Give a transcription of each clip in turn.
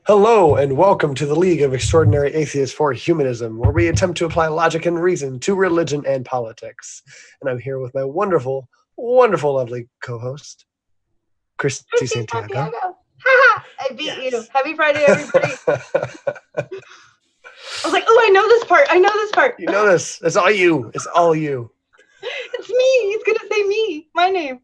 Hello and welcome to the League of Extraordinary Atheists for Humanism, where we attempt to apply logic and reason to religion and politics. And I'm here with my wonderful, lovely co-host, Christy Christy, Santiago. Santiago. Ha! I beat you. Happy Friday, everybody. I was like, oh, I know this part. You know this. It's all you. It's all you. It's me. He's going to say me. My name.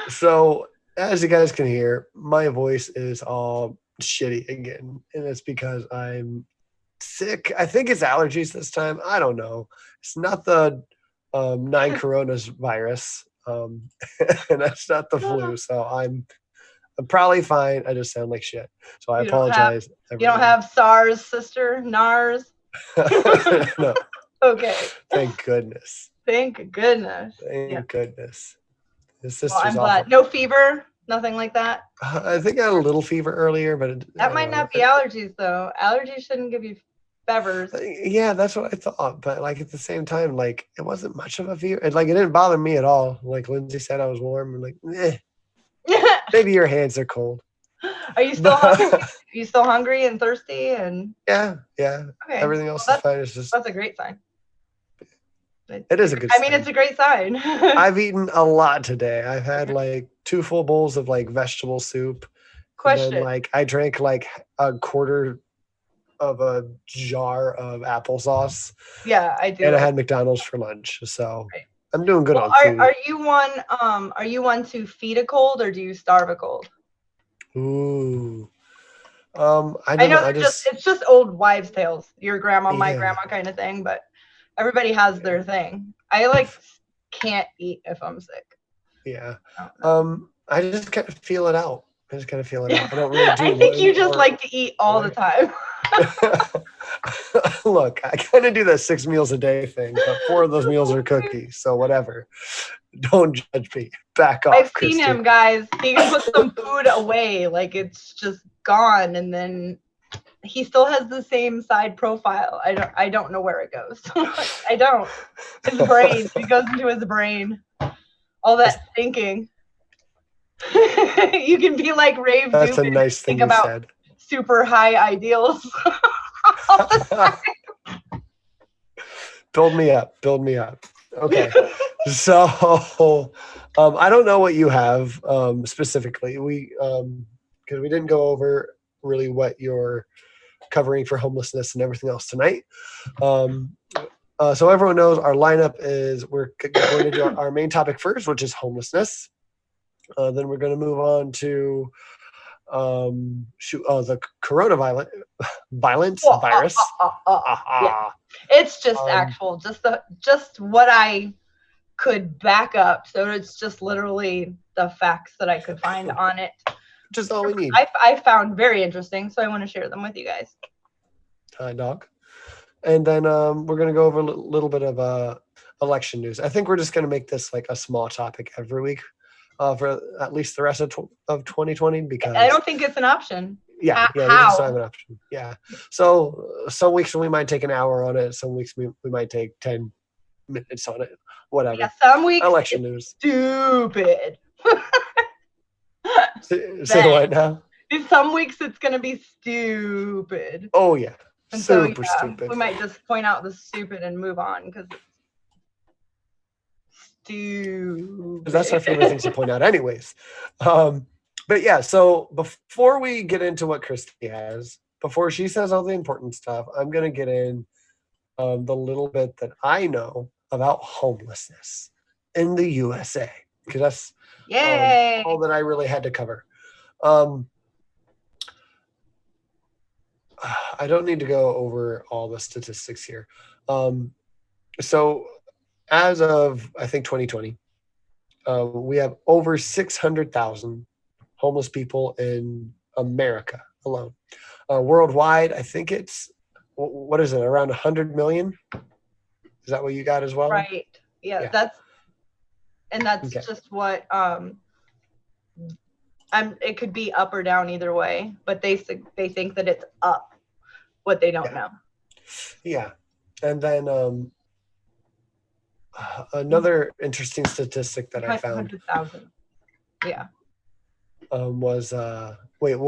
So, as you guys can hear, my voice is all shitty again. And it's because I'm sick. I think it's allergies this time. I don't know. It's not the 9 coronas virus. And that's not the flu. So I'm probably fine. I just sound like shit. So I apologize. You don't have SARS, sister? NARS? No. Okay. Thank goodness. Thank goodness. Goodness. His sister's I'm awful. glad. No fever? Nothing like that? I think I had a little fever earlier, but that might not be allergies, though. Allergies shouldn't give you fevers. Yeah, that's what I thought. But like at the same time, like it wasn't much of a fever. It didn't bother me at all. Like Lindsay said, I was warm. I'm like, maybe your hands are cold. Are you still hungry? Are you still hungry and thirsty? And yeah. Okay. Everything else is fine. It's just that's a great sign. It is a good sign. I mean, it's a great sign. I've eaten a lot today. I've had like 2 full bowls of like vegetable soup. Question. And then, I drank like a quarter of a jar of applesauce. Yeah, I do. And I had McDonald's for lunch. So I'm doing good on food. Are you one to feed a cold or do you starve a cold? Ooh. I know it's just old wives' tales. Your grandma, my grandma kind of thing, but everybody has their thing. I can't eat if I'm sick. Yeah. I just kind of feel it out. I don't really do I think you just like to eat all the time. Look, I kind of do that 6 meals a day thing, but 4 of those meals are cookies, so whatever. Don't judge me. Back off, I've Christy. seen him, guys. He can put some food away, like it's just gone, and then he still has the same side profile. I don't know where it goes. I don't. His brain. It goes into his brain. All that thinking. You can be like Rave. That's a nice thing you said. Super high ideals. Build me up. Okay. So I don't know what you have specifically. Because we didn't go over really what you're covering for homelessness and everything else tonight. So everyone knows our lineup is we're going to do our main topic first, which is homelessness. Then we're going to move on to the coronavirus virus. Yeah. It's just just what I could back up. So it's just literally the facts that I could find on it. Just all we need. I found very interesting, so I want to share them with you guys. Hi, dog. And then we're going to go over a little bit of election news. I think we're just going to make this like a small topic every week for at least the rest of 2020, because I don't think it's an option. Yeah, we just don't have an option. Yeah. So some weeks we might take an hour on it. Some weeks we might take 10 minutes on it. Whatever. Yeah, some weeks election news. Stupid. Say what now? Some weeks it's going to be stupid. Oh, yeah. And Super stupid. We might just point out the stupid and move on because it's stupid. That's our favorite things to point out anyways. But yeah, so before we get into what Christy has, before she says all the important stuff, I'm going to get in the little bit that I know about homelessness in the USA, because that's all that I really had to cover. I don't need to go over all the statistics here. So as of, I think, 2020, we have over 600,000 homeless people in America alone. Worldwide, I think it's, what is it, around 100 million? Is that what you got as well? Right. Yeah. That's just what, it could be up or down either way, but they think that it's up, what they don't know. Yeah. And then another interesting statistic that I found. 100,000. Yeah. was what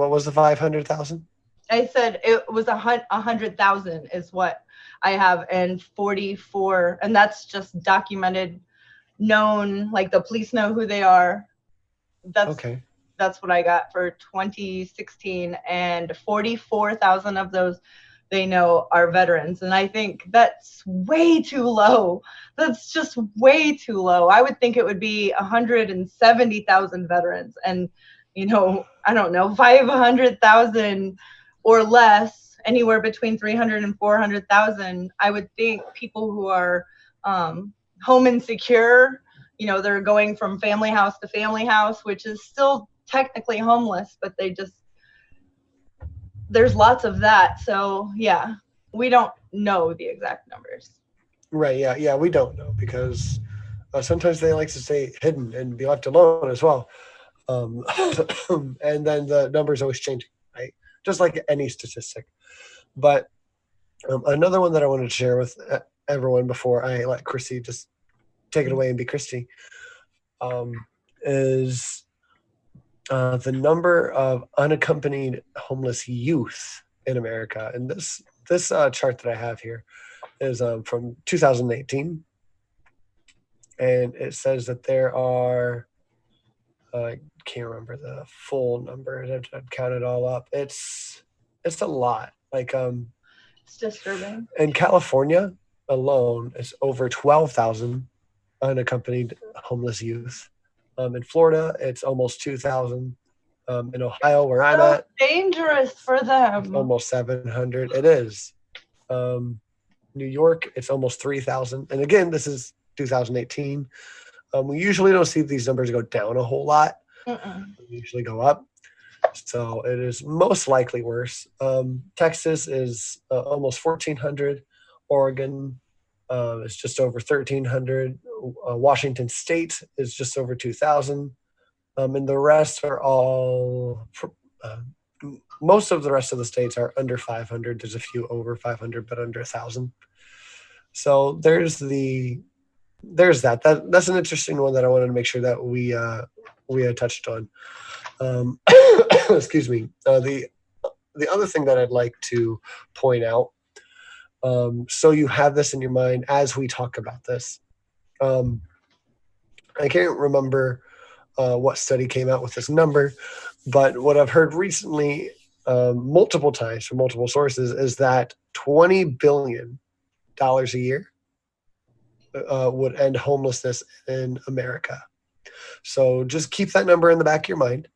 was the 500,000? I said it was 100,000 is what I have, and 44, and that's just documented, known, like the police know who they are. Okay. That's what I got for 2016, and 44,000 of those they know are veterans, and I think that's way too low. That's just way too low. I would think it would be 170,000 veterans, and I don't know, 500,000 or less, anywhere between 300 and 400,000. I would think people who are home insecure, they're going from family house to family house, which is still technically homeless, but there's lots of that. So yeah, we don't know the exact numbers. Right. Yeah. We don't know because sometimes they like to stay hidden and be left alone as well. Um, and then the numbers always changing, right? Just like any statistic. But another one that I wanted to share with everyone before I let Christy just take it away and be Christy um, is the number of unaccompanied homeless youth in America. And this chart that I have here is from 2018, and it says that there are I can't remember the full number. I'd count it all up. It's a lot. Like It's disturbing. in California alone, it's over 12,000 unaccompanied homeless youth. In Florida, it's almost 2,000. In Ohio, where I'm at, Dangerous for them. almost 700. It is. New York, it's almost 3,000. And again, this is 2018. We usually don't see these numbers go down a whole lot. They usually go up. So it is most likely worse. Texas is almost 1,400. Oregon is just over 1,300. Washington State is just over 2,000. And the rest are all, most of the rest of the states are under 500. There's a few over 500, but under 1,000. So there's that. That's an interesting one that I wanted to make sure that we had touched on. Excuse me. The other thing that I'd like to point out, so you have this in your mind as we talk about this. I can't remember what study came out with this number, but what I've heard recently, multiple times from multiple sources, is that $20 billion a year would end homelessness in America. So just keep that number in the back of your mind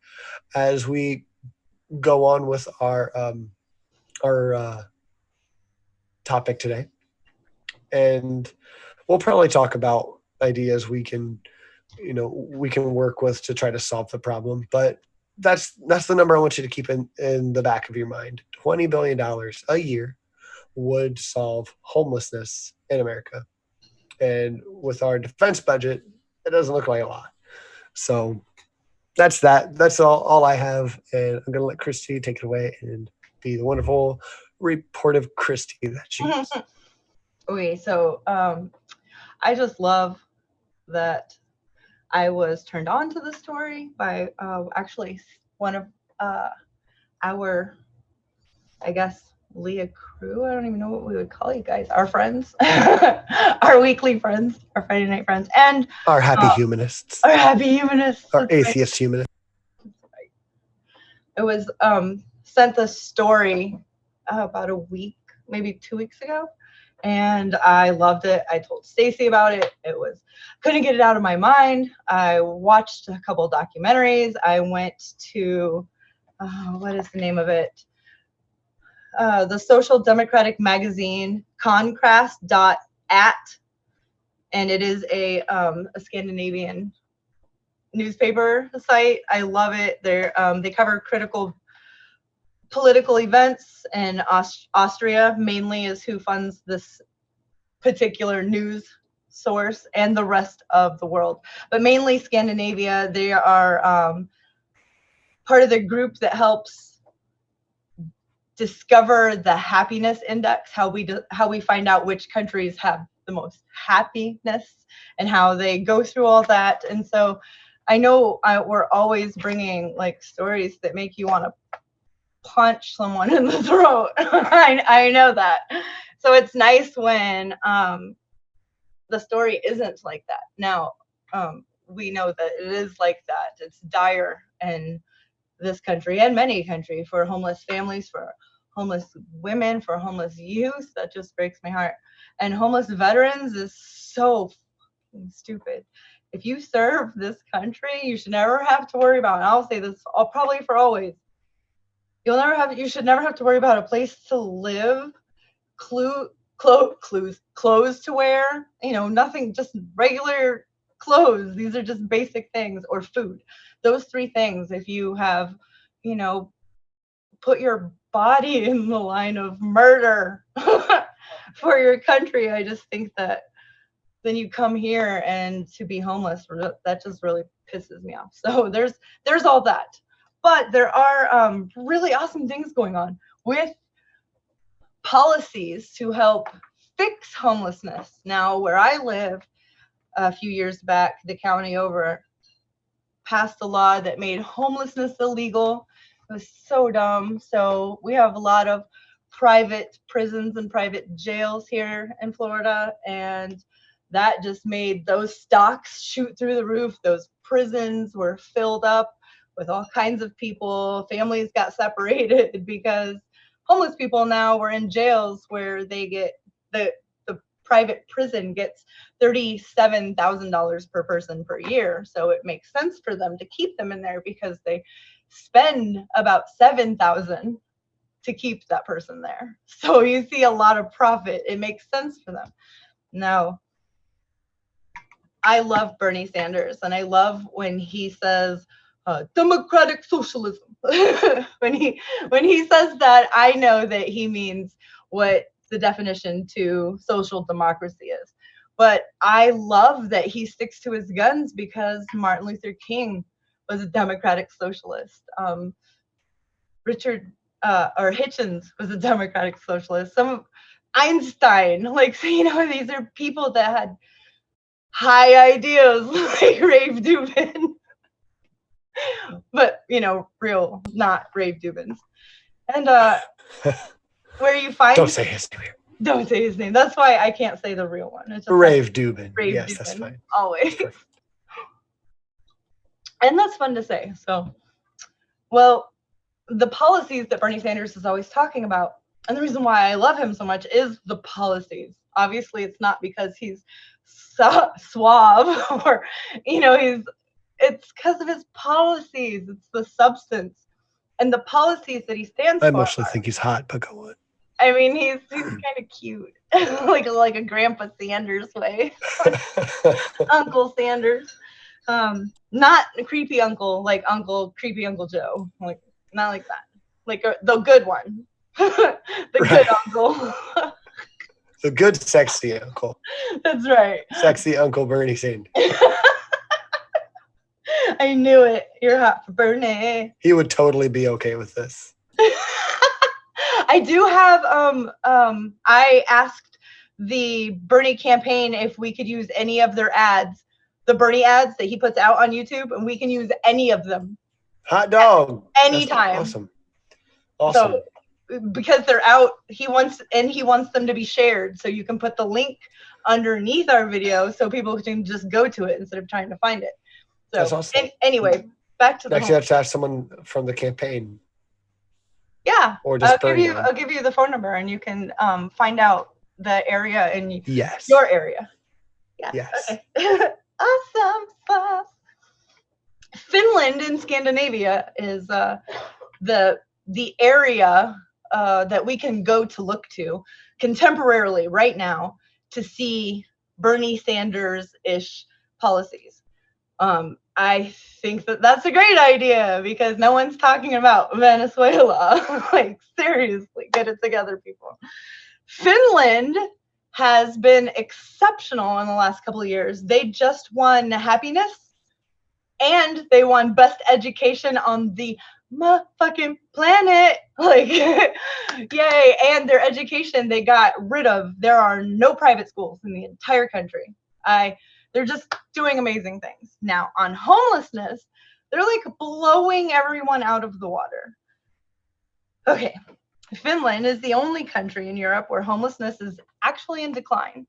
as we go on with our topic today, and we'll probably talk about ideas we can work with to try to solve the problem. But that's the number I want you to keep in the back of your mind. $20 billion a year would solve homelessness in America. And with our defense budget, it doesn't look like a lot. So that's that. That's all I have. And I'm going to let Christy take it away and be the wonderful, reportive Christy that she is. Okay, so I just love that I was turned on to the story by actually one of our, I guess, LEAH crew. I don't even know what we would call you guys. Our friends, our weekly friends, our Friday night friends, and our happy humanists. Our happy humanists. Our atheist humanists. It was sent the story about a week, maybe 2 weeks ago, and I loved it. I told Stacy about it. Couldn't get it out of my mind. I watched a couple of documentaries. I went to what is the name of it? The social democratic magazine, Concrast.at, and it is a Scandinavian newspaper site. I love it. They cover critical political events, and Austria mainly is who funds this particular news source, and the rest of the world, but mainly Scandinavia. They are part of the group that helps discover the happiness index, how we find out which countries have the most happiness and how they go through all that. And so I know we're always bringing like stories that make you want to punch someone in the throat. I know that. So it's nice when the story isn't like that. Now, we know that it is like that. It's dire in this country and many countries for homeless families, for homeless women, for homeless youth. That just breaks my heart. And homeless veterans is so stupid. If you serve this country, you should never have to worry about, and I'll say this probably for always, you should never have to worry about a place to live, clothes to wear, nothing, just regular clothes. These are just basic things, or food. Those three things, if you have, put your body in the line of murder for your country, I just think that then you come here and to be homeless, that just really pisses me off. So there's all that. But there are really awesome things going on with policies to help fix homelessness. Now, where I live, a few years back, the county over passed a law that made homelessness illegal. It was so dumb. So we have a lot of private prisons and private jails here in Florida, and that just made those stocks shoot through the roof. Those prisons were filled up with all kinds of people. Families got separated because homeless people now were in jails where they get the private prison gets $37,000 per person per year. So it makes sense for them to keep them in there because they spend about $7,000 to keep that person there. So you see a lot of profit. It makes sense for them. Now, I love Bernie Sanders, and I love when he says democratic socialism. when he says that, I know that he means what the definition to social democracy is. But I love that he sticks to his guns because Martin Luther King was a democratic socialist. Hitchens was a democratic socialist. Some of Einstein, these are people that had high ideas like Rave Dubin. But, real, not Rave Dubins. And where you find... Don't say his name here. Don't say his name. That's why I can't say the real one. It's just Rave Dubin. Rave yes, Dubin, that's fine. Always. That's and that's fun to say. So, well, the policies that Bernie Sanders is always talking about, and the reason why I love him so much is the policies. Obviously, it's not because he's suave or, it's because of his policies. It's the substance and the policies that he stands for. I mostly think he's hot, but go on. I mean, he's kind of cute, like a Grandpa Sanders way, Uncle Sanders. Not a creepy uncle, like creepy Uncle Joe, like not like that, like the good one, the good uncle. The good sexy uncle. That's right. Sexy Uncle Bernie Sanders. I knew it. You're hot for Bernie. He would totally be okay with this. I do have I asked the Bernie campaign if we could use any of their ads, the Bernie ads that he puts out on YouTube, and we can use any of them. Hot dog. Anytime. Awesome. So, because they're out, he wants them to be shared, so you can put the link underneath our video so people can just go to it instead of trying to find it. So that's awesome. Anyway, back to the next you have to ask someone from the campaign. Yeah, or just I'll give you the phone number, and you can find out the area in yes. your area. Yeah. Yes. Okay. Awesome stuff. Finland in Scandinavia is the area that we can go to look to contemporarily right now to see Bernie Sanders-ish policies. I think that's a great idea because no one's talking about Venezuela. Like, seriously, get it together, people. Finland has been exceptional in the last couple of years. They just won happiness and they won best education on the motherfucking planet. Like, yay. And their education, they got rid of. There are no private schools in the entire country. They're just doing amazing things. Now, on homelessness, they're like blowing everyone out of the water. Okay, Finland is the only country in Europe where homelessness is actually in decline.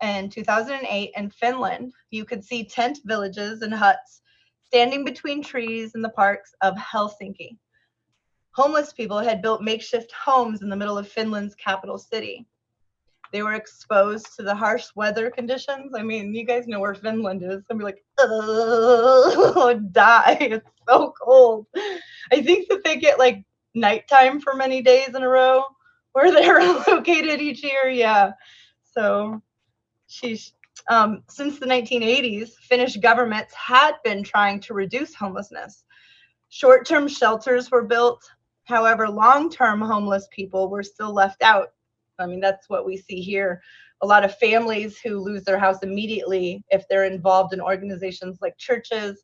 In 2008 in Finland, you could see tent villages and huts standing between trees in the parks of Helsinki. Homeless people had built makeshift homes in the middle of Finland's capital city. They were exposed to the harsh weather conditions. I mean, you guys know where Finland is. I'd be like, die. It's so cold. I think that they get like nighttime for many days in a row where they're located each year. Yeah. So sheesh. Since the 1980s, Finnish governments had been trying to reduce homelessness. Short-term shelters were built. However, long-term homeless people were still left out. I mean, that's what we see here. A lot of families who lose their house immediately if they're involved in organizations like churches,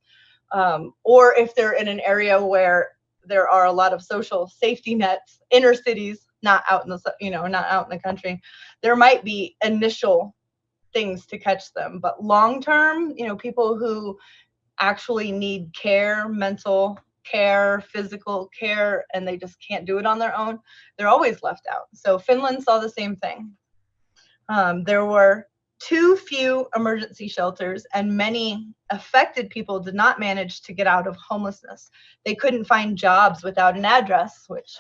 or if they're in an area where there are a lot of social safety nets, inner cities, not out in the, not out in the country. There might be initial things to catch them, but long-term, people who actually need care, mental care, physical care, and they just can't do it on their own, they're always left out. So Finland saw the same thing. There were too few emergency shelters, and many affected people did not manage to get out of homelessness. They couldn't find jobs without an address, which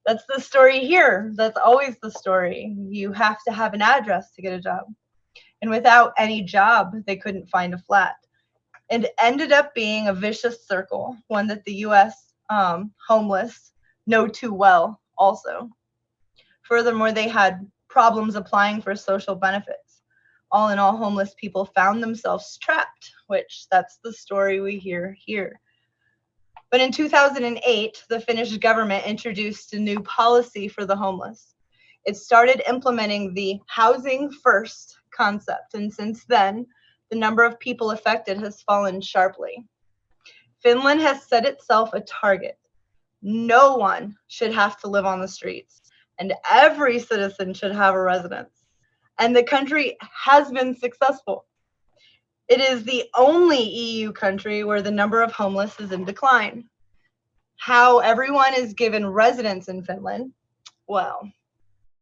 that's the story here. That's always the story. You have to have an address to get a job. And without any job, they couldn't find a flat. It ended up being a vicious circle, one that the U.S. Homeless know too well also. Furthermore, they had problems applying for social benefits. All in all, homeless people found themselves trapped, which that's the story we hear here. But in 2008, the Finnish government introduced a new policy for the homeless. It started implementing the housing first concept, and since then, the number of people affected has fallen sharply. Finland has set itself a target. No one should have to live on the streets, and every citizen should have a residence. And the country has been successful. It is the only EU country where the number of homeless is in decline. How everyone is given residence in Finland? Well,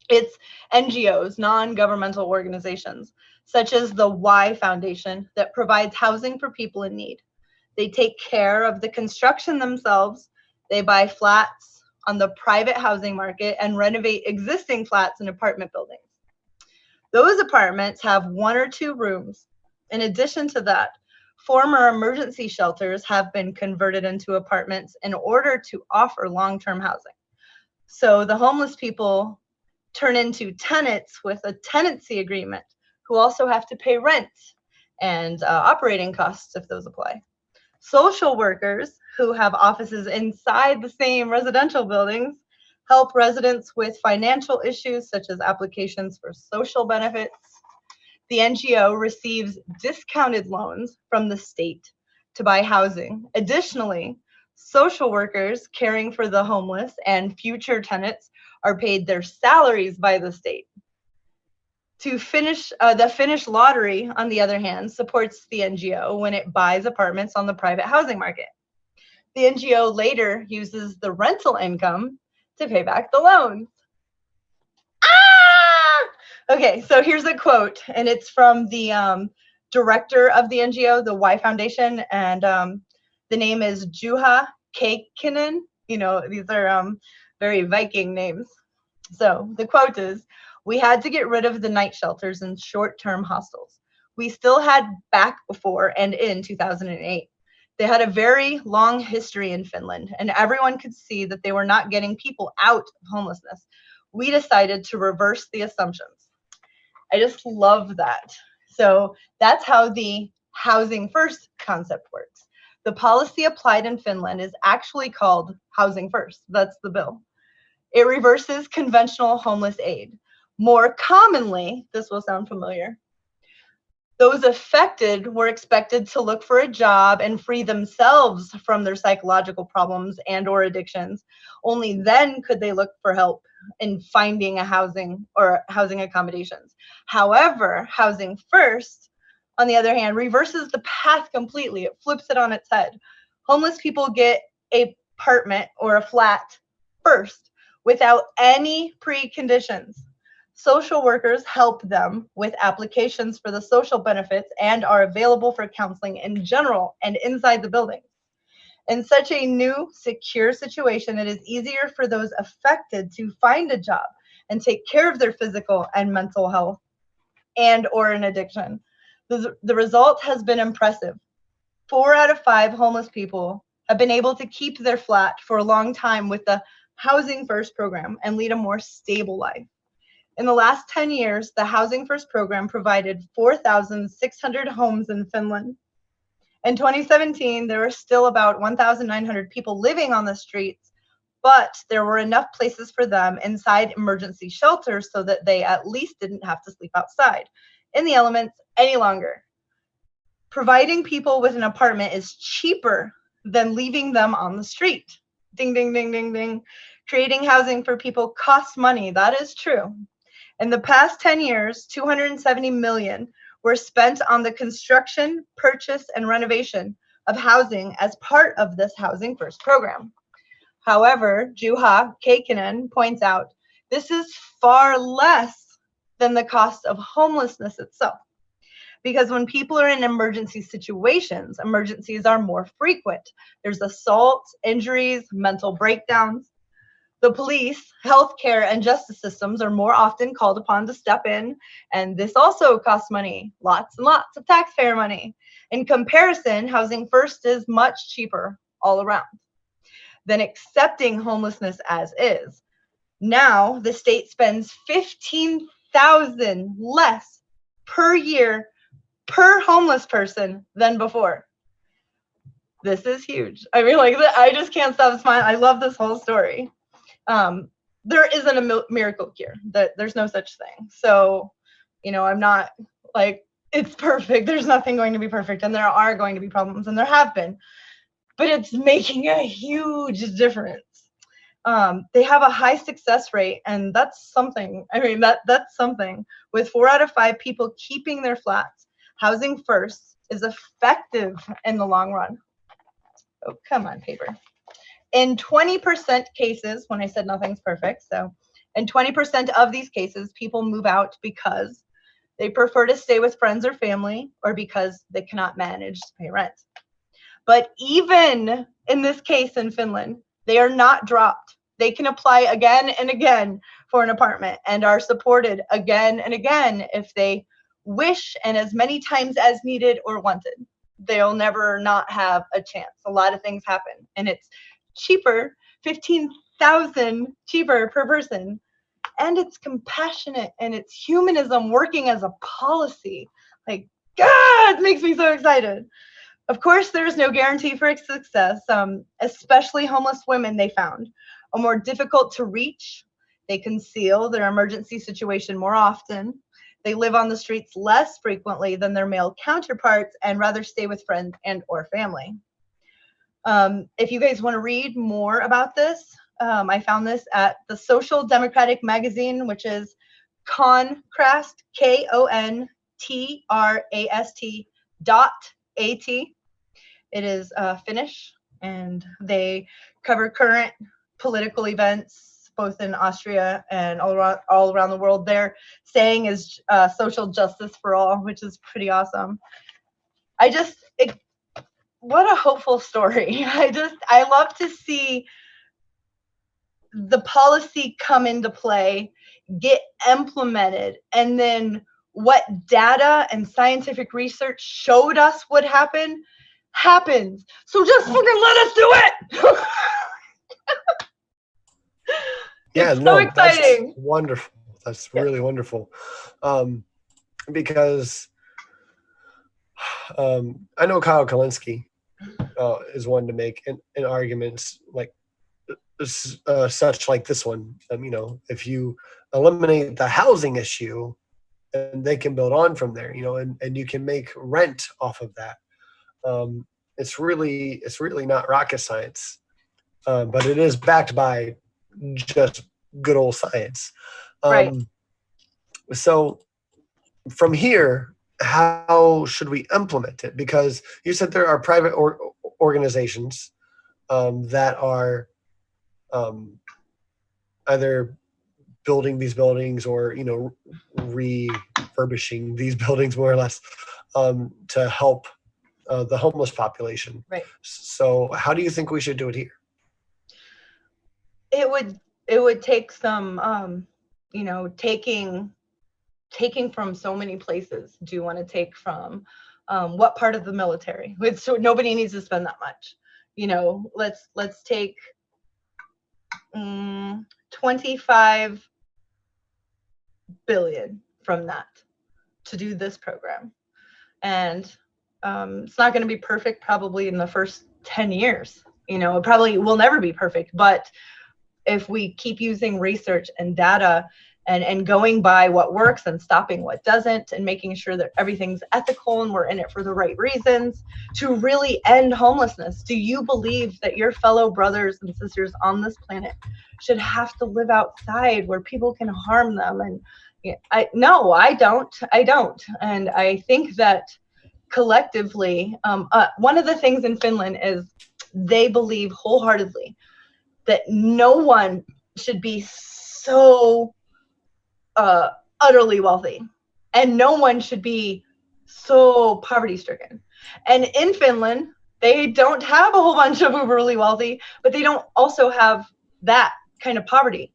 it's NGOs, non-governmental organizations, such as the LEAH Foundation, that provides housing for people in need. They take care of the construction themselves. They buy flats on the private housing market and renovate existing flats and apartment buildings. Those apartments have 1 or 2 rooms. In addition to that, former emergency shelters have been converted into apartments in order to offer long-term housing. So the homeless people turn into tenants with a tenancy agreement, who also have to pay rent and operating costs if those apply. Social workers, who have offices inside the same residential buildings, help residents with financial issues such as applications for social benefits. The NGO receives discounted loans from the state to buy housing. Additionally, social workers caring for the homeless and future tenants are paid their salaries by the state. The Finnish lottery, on the other hand, supports the NGO when it buys apartments on the private housing market. The NGO later uses the rental income to pay back the loans. Okay, so here's a quote, and it's from the director of the NGO, the LEAH Foundation, and the name is Juha Keikkinen. These are very Viking names. So the quote is, "We had to get rid of the night shelters and short-term hostels. We still had back before and in 2008. They had a very long history in Finland, and everyone could see that they were not getting people out of homelessness. We decided to reverse the assumptions." I just love that. So that's how the housing first concept works. The policy applied in Finland is actually called housing first. That's the bill. It reverses conventional homeless aid. More commonly, this will sound familiar, those affected were expected to look for a job and free themselves from their psychological problems and or addictions. Only then could they look for help in finding a housing or housing accommodations. However, housing first on the other hand, reverses the path completely. It flips it on its head. Homeless people get an apartment or a flat first without any preconditions. Social workers help them with applications for the social benefits and are available for counseling in general and inside the building. In such a new, secure situation, it is easier for those affected to find a job and take care of their physical and mental health and or an addiction. The result has been impressive. 4 out of 5 homeless people have been able to keep their flat for a long time with the Housing First program and lead a more stable life. In the last 10 years, the Housing First program provided 4,600 homes in Finland. In 2017, there were still about 1,900 people living on the streets, but there were enough places for them inside emergency shelters so that they at least didn't have to sleep outside in the elements any longer. Providing people with an apartment is cheaper than leaving them on the street. Ding, ding, ding, ding, ding. Creating housing for people costs money. That is true. In the past 10 years, 270 million were spent on the construction, purchase, and renovation of housing as part of this Housing First program. However, Juha Kaikkonen points out, this is far less than the cost of homelessness itself. Because when people are in emergency situations, emergencies are more frequent. There's assault, injuries, mental breakdowns. The police, healthcare, and justice systems are more often called upon to step in, and this also costs money, lots and lots of taxpayer money. In comparison, Housing First is much cheaper all around than accepting homelessness as is. Now, the state spends $15,000 less per year per homeless person than before. This is huge. I mean, like, I just can't stop smiling. I love this whole story. There isn't a miracle cure. There's no such thing. So, I'm not like, it's perfect. There's nothing going to be perfect. And there are going to be problems, and there have been. But it's making a huge difference. They have a high success rate, and that's something. I mean, that's something. With 4 out of 5 people keeping their flats, Housing First is effective in the long run. Oh, come on, paper. In 20% cases, when I said nothing's perfect, so in 20% of these cases, people move out because they prefer to stay with friends or family, or because they cannot manage to pay rent. But even in this case in Finland, they are not dropped. They can apply again and again for an apartment and are supported again and again if they wish, and as many times as needed or wanted. They'll never not have a chance. A lot of things happen, and it's cheaper, 15,000 cheaper per person, and it's compassionate, and it's humanism working as a policy. Like, God, it makes me so excited. Of course, there's no guarantee for success, especially homeless women, they found, are more difficult to reach. They conceal their emergency situation more often. They live on the streets less frequently than their male counterparts and rather stay with friends and or family. If you guys want to read more about this, I found this at the Social Democratic magazine, which is Kontrast, KONTRAST.AT. It is Finnish, and they cover current political events both in Austria and all around the world. Their saying is social justice for all, which is pretty awesome. What a hopeful story. I love to see the policy come into play, get implemented, and then what data and scientific research showed us would happen happens. So just fucking let us do it. Yeah, it's so exciting. That's wonderful. That's really wonderful. Because I know Kyle Kalinske is one to make in arguments like such like this one. If you eliminate the housing issue, and they can build on from there, and you can make rent off of that. It's really not rocket science, but it is backed by just good old science. Right. So from here, how should we implement it? Because you said there are private organizations that are either building these buildings or refurbishing these buildings more or less to help the homeless population. Right. So how do you think we should do it here? It would take some taking from so many places. Do you want to take from what part of the military? So nobody needs to spend that much. Let's take 25 billion from that to do this program. And it's not going to be perfect probably in the first 10 years. It probably will never be perfect. But if we keep using research and data and going by what works and stopping what doesn't and making sure that everything's ethical and we're in it for the right reasons to really end homelessness. Do you believe that your fellow brothers and sisters on this planet should have to live outside where people can harm them? And no, I don't. And I think that collectively, one of the things in Finland is they believe wholeheartedly that no one should be so utterly wealthy, and no one should be so poverty-stricken. And in Finland, they don't have a whole bunch of uberly wealthy, but they don't also have that kind of poverty.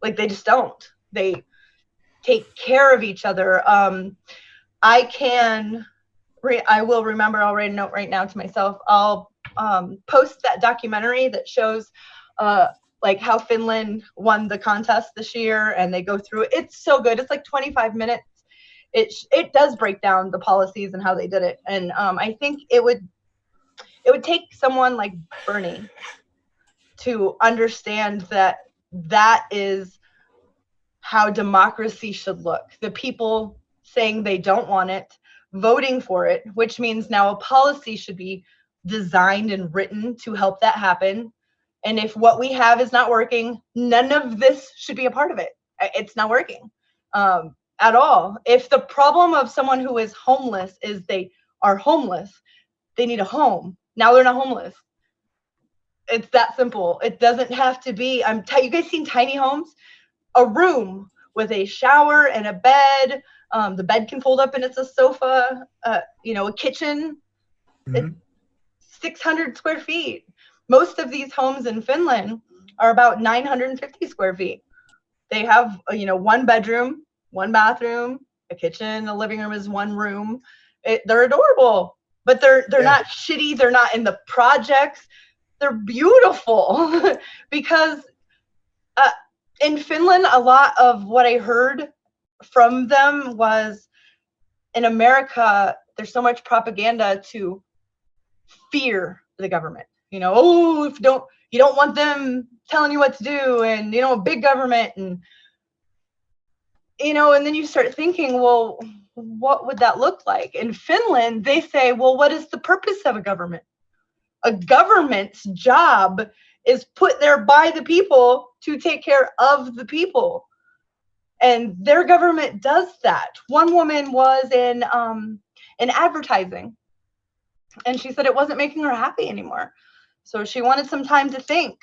Like, they just don't. They take care of each other. I will remember, I'll write a note right now to myself. I'll post that documentary that shows like how Finland won the contest this year, and they go through it. It's so good. It's like 25 minutes. It does break down the policies and how they did it. And I think it would take someone like Bernie to understand that that is how democracy should look. The people saying they don't want it, voting for it, which means now a policy should be designed and written to help that happen. And if what we have is not working, none of this should be a part of it. It's not working at all. If the problem of someone who is homeless is they are homeless, they need a home. Now they're not homeless. It's that simple. It doesn't have to be. You guys seen tiny homes? A room with a shower and a bed. The bed can fold up and it's a sofa. A kitchen. Mm-hmm. 600 square feet. Most of these homes in Finland are about 950 square feet. They have, one bedroom, one bathroom, a kitchen, a living room is one room. They're adorable, but they're not shitty. They're not in the projects. They're beautiful because in Finland, a lot of what I heard from them was in America, there's so much propaganda to fear the government. If you don't want them telling you what to do, and a big government, and and then you start thinking, well, what would that look like? In Finland, they say, well, what is the purpose of a government? A government's job is put there by the people to take care of the people. And their government does that. One woman was in advertising, and she said it wasn't making her happy anymore. So she wanted some time to think.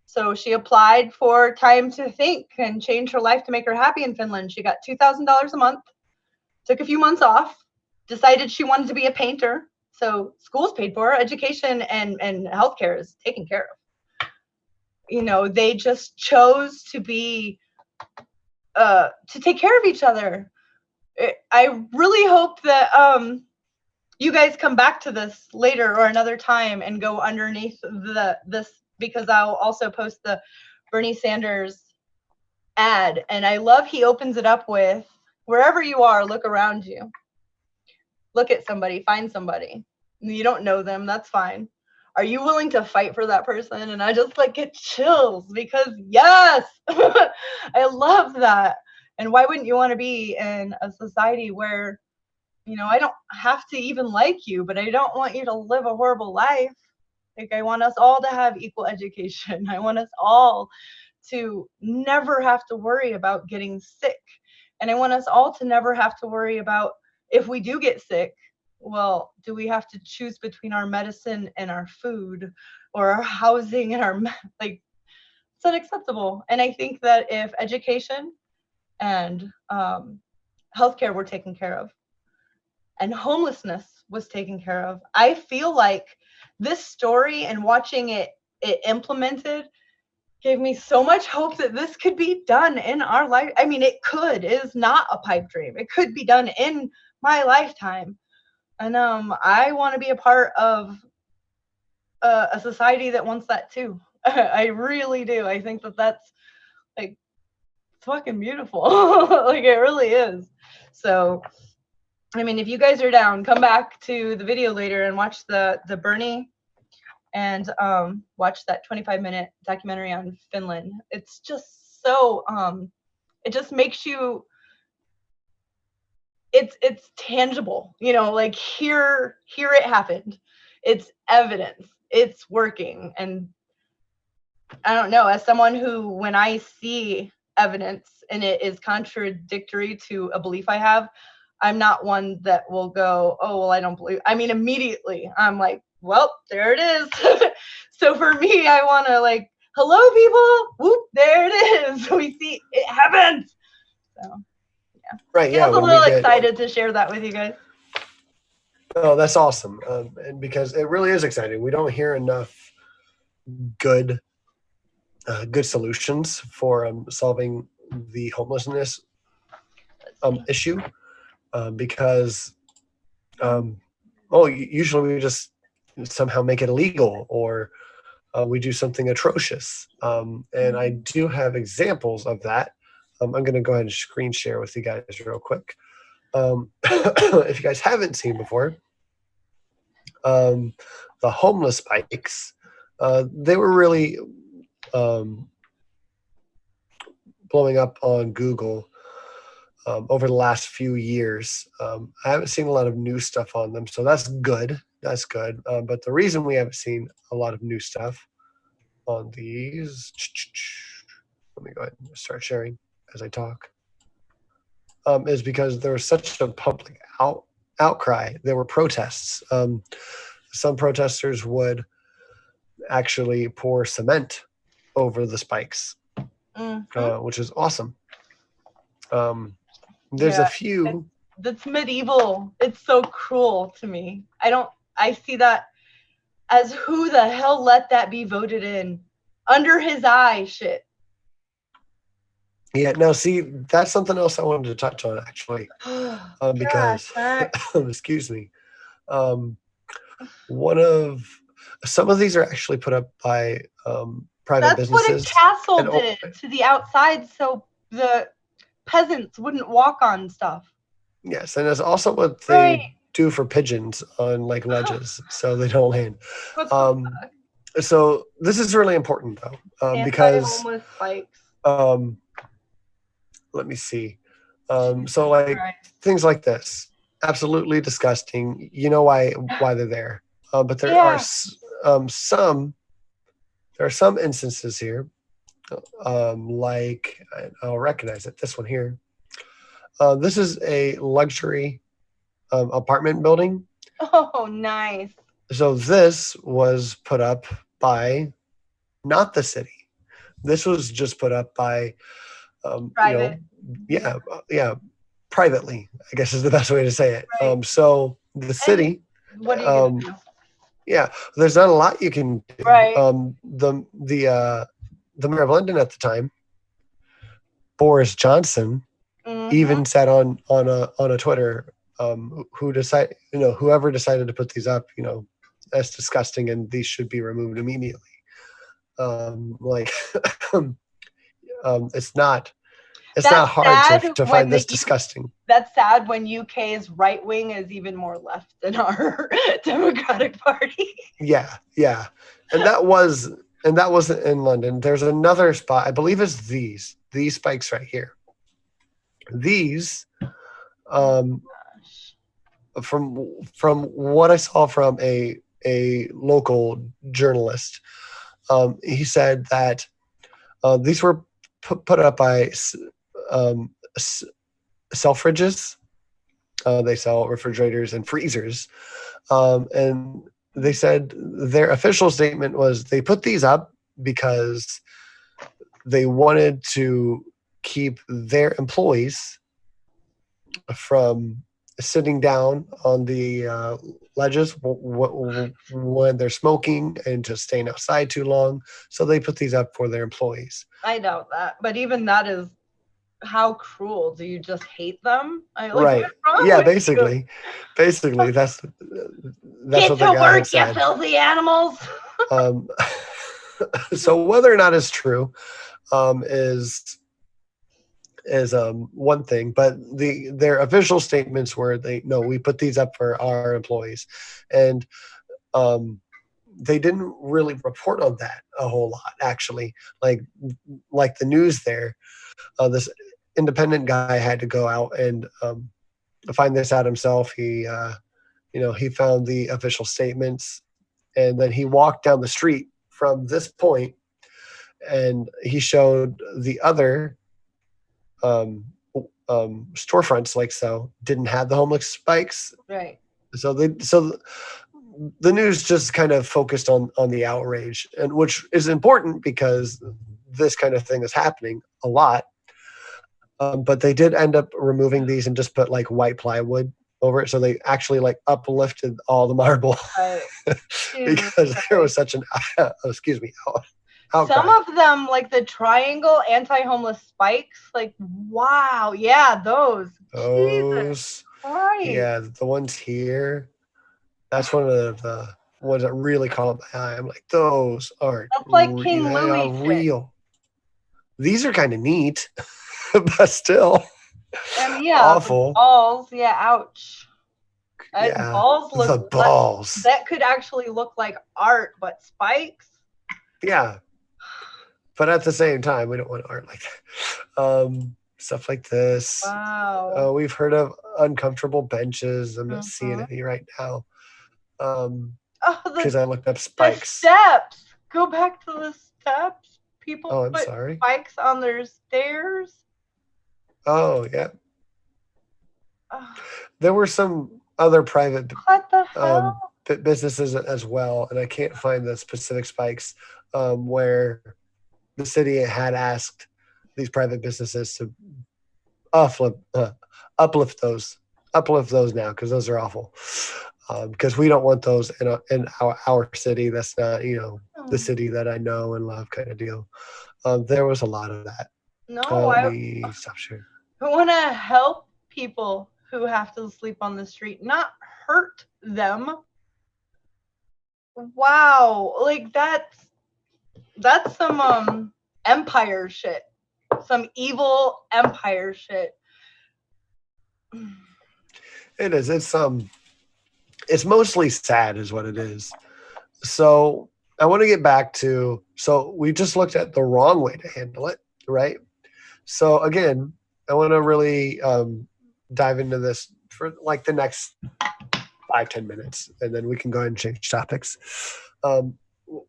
So she applied for time to think and change her life to make her happy in Finland. She got $2,000 a month, took a few months off, decided she wanted to be a painter. So school's paid for, education and healthcare is taken care of. They just chose to be, to take care of each other. I really hope that you guys come back to this later or another time and go underneath this, because I'll also post the Bernie Sanders ad. And I love he opens it up with, wherever you are, look around you. Look at somebody, find somebody. You don't know them, that's fine. Are you willing to fight for that person? And I just get chills because yes, I love that. And why wouldn't you want to be in a society where, I don't have to even like you, but I don't want you to live a horrible life. I want us all to have equal education. I want us all to never have to worry about getting sick. And I want us all to never have to worry about if we do get sick, well, do we have to choose between our medicine and our food, or our housing and our like? It's unacceptable. And I think that if education and healthcare were taken care of, and homelessness was taken care of, I feel like this story and watching it implemented gave me so much hope that this could be done in our life. I mean, it could. It is not a pipe dream. It could be done in my lifetime. And I want to be a part of a society that wants that too. I really do. I think that that's like fucking beautiful. Like it really is. So, I mean, if you guys are down, come back to the video later and watch the Bernie and watch that 25-minute documentary on Finland. It's just so it just makes you, it's tangible, you know, like here it happened. It's evidence. It's working. And I don't know, as someone who, when I see evidence and it is contradictory to a belief I have, I'm not one that will go, oh, well, I don't believe. I mean, immediately I'm like, well, there it is. So for me, I want to like, hello, people. Whoop, there it is. We see it happens. So, yeah. Right. I Yeah. was a little excited to share that with you guys. Oh, that's awesome. And because it really is exciting. We don't hear enough good solutions for solving the homelessness issue, because usually we just somehow make it illegal, or we do something atrocious. And I do have examples of that. I'm going to go ahead and screen share with you guys real quick. If you guys haven't seen before, the homeless spikes, they were really blowing up on Google over the last few years. I haven't seen a lot of new stuff on them, so that's good. That's good. But the reason we haven't seen a lot of new stuff on these, let me go ahead and start sharing as I talk, is because there was such a public outcry. There were protests. Some protesters would actually pour cement over the spikes, which is awesome. There's a few. That's medieval. It's so cruel to me. I see that as who the hell let that be voted in under his eye shit. Yeah, no, see, that's something else I wanted to touch on actually, because excuse me, some of these are actually put up by private businesses. That's what a castle did to the outside, so the peasants wouldn't walk on stuff. Yes, and it's also what they do for pigeons on like ledges, so they don't land. So this is really important though, because let me see. So like things like this, absolutely disgusting. You know why they're there, but there are some instances here, like I'll recognize it. This one here. This is a luxury apartment building. Oh, nice. So this was put up by not the city. This was just put up by private. Privately, I guess is the best way to say it. Right. So the city. And what are you gonna do? Yeah, there's not a lot you can do. Right. The mayor of London at the time, Boris Johnson, even said on a Twitter, whoever decided to put these up, that's disgusting and these should be removed immediately. It's not hard to find this disgusting. That's sad when UK's right wing is even more left than our Democratic Party. Yeah. And that was in London. There's another spot, I believe it's these spikes right here. These, from what I saw from a local journalist, he said that these were put up by Selfridges, They sell refrigerators and freezers. And they said their official statement was they put these up because they wanted to keep their employees from sitting down on the ledges when they're smoking and just staying outside too long. So they put these up for their employees. I doubt that. But even that is how cruel. Do you just hate them? Right. Yeah, basically. Basically, that's Get what the to guy work, had you said. filthy animals. Um, so whether or not it's true is one thing, but their official statements were we put these up for our employees, and they didn't really report on that a whole lot, actually. Like the news there, this independent guy had to go out and find this out himself. He he found the official statements, and then he walked down the street from this point, and he showed the other storefronts didn't have the homeless spikes. Right. So the news just kind of focused on the outrage, and which is important because this kind of thing is happening a lot. But they did end up removing these and just put like white plywood over it. So they actually like uplifted all the marble because there was such an excuse me. Outcry. Some of them, like the triangle anti-homeless spikes, like wow, yeah, those. Jesus Christ. Yeah, the ones here. That's one of the ones that really caught my eye. I'm like, those aren't. That's like King Louis. They are real. These are kind of neat, but still. Yeah, awful. Balls, yeah, ouch. Yeah, balls look. The balls. That could actually look like art, but spikes. Yeah. But at the same time, we don't want art like that. Stuff like this. Wow. We've heard of uncomfortable benches. I'm not seeing any right now. Because I looked up spikes. The steps. Go back to the steps. People put sorry. Spikes on their stairs. Oh, yeah. There were some other private businesses as well, and I can't find the specific spikes where the city had asked these private businesses to uplift those now, because those are awful. Because we don't want those in our city. That's not the city that I know and love, kind of deal. There was a lot of that. No, stop sharing. I want to help people who have to sleep on the street, not hurt them. Wow, like that's some empire shit, some evil empire shit. It is. It's mostly sad, is what it is. So I want to get back to. So we just looked at the wrong way to handle it, right? So again, I want to really dive into this for like the next 5-10 minutes, and then we can go ahead and change topics.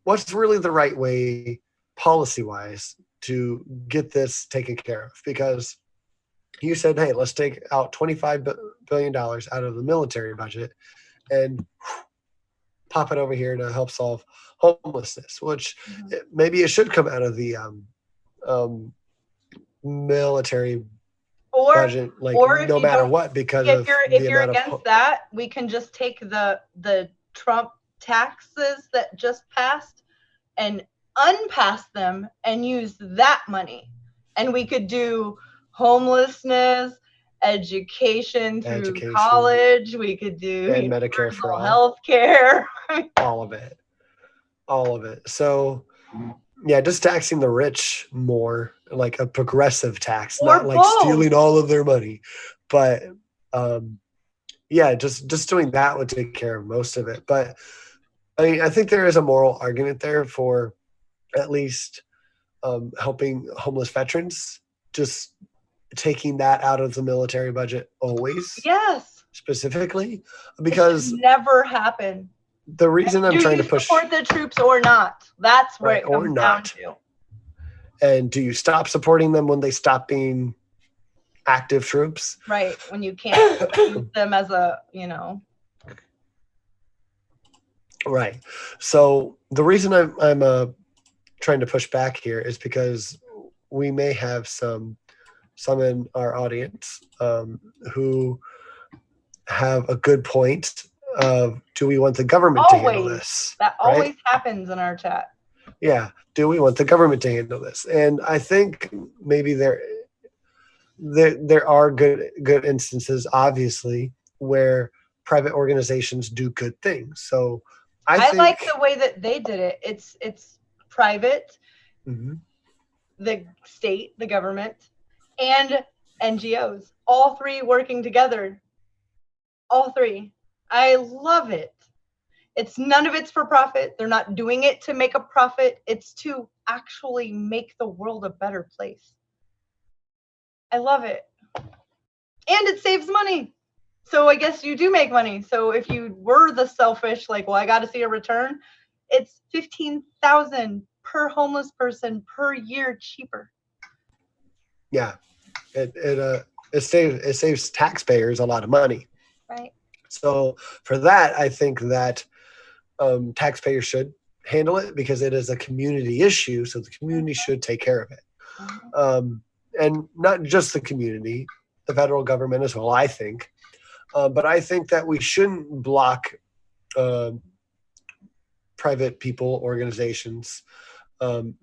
What's really the right way, policy-wise, to get this taken care of? Because you said, hey, let's take out $25 billion out of the military budget and pop it over here to help solve homelessness, which maybe it should come out of the military budget, like no matter what, because if you're against that, we can just take the Trump taxes that just passed and unpass them and use that money, and we could do homelessness, education through college. We could do and Medicare for all, health care, all of it. So yeah, just taxing the rich more, like a progressive tax, not like stealing all of their money, but yeah, just doing that would take care of most of it. But I mean, I think there is a moral argument there for at least helping homeless veterans, just taking that out of the military budget always. Yes. Specifically, because it never happened. The reason I'm trying to push, support the troops or not? That's where it comes down to. And do you stop supporting them when they stop being active troops. Right, when you can't use them as a, Right. So the reason I'm trying to push back here is because we may have some in our audience who have a good point of, do we want the government to handle this? That right? always happens in our chat. Yeah. Do we want the government to handle this? And I think maybe there are good instances, obviously, where private organizations do good things. So I think, like the way that they did it. It's private, the state, the government, and NGOs, all three working together. All three. I love it. It's none of it's for profit. They're not doing it to make a profit. It's to actually make the world a better place. I love it. And it saves money. So I guess you do make money. So if you were the selfish, like, well, I got to see a return, it's $15,000 per homeless person per year cheaper. Yeah, it saves taxpayers a lot of money. Right. So for that, I think that taxpayers should handle it because it is a community issue. So the community should take care of it, and not just the community, the federal government as well. I think, but I think that we shouldn't block private people, organizations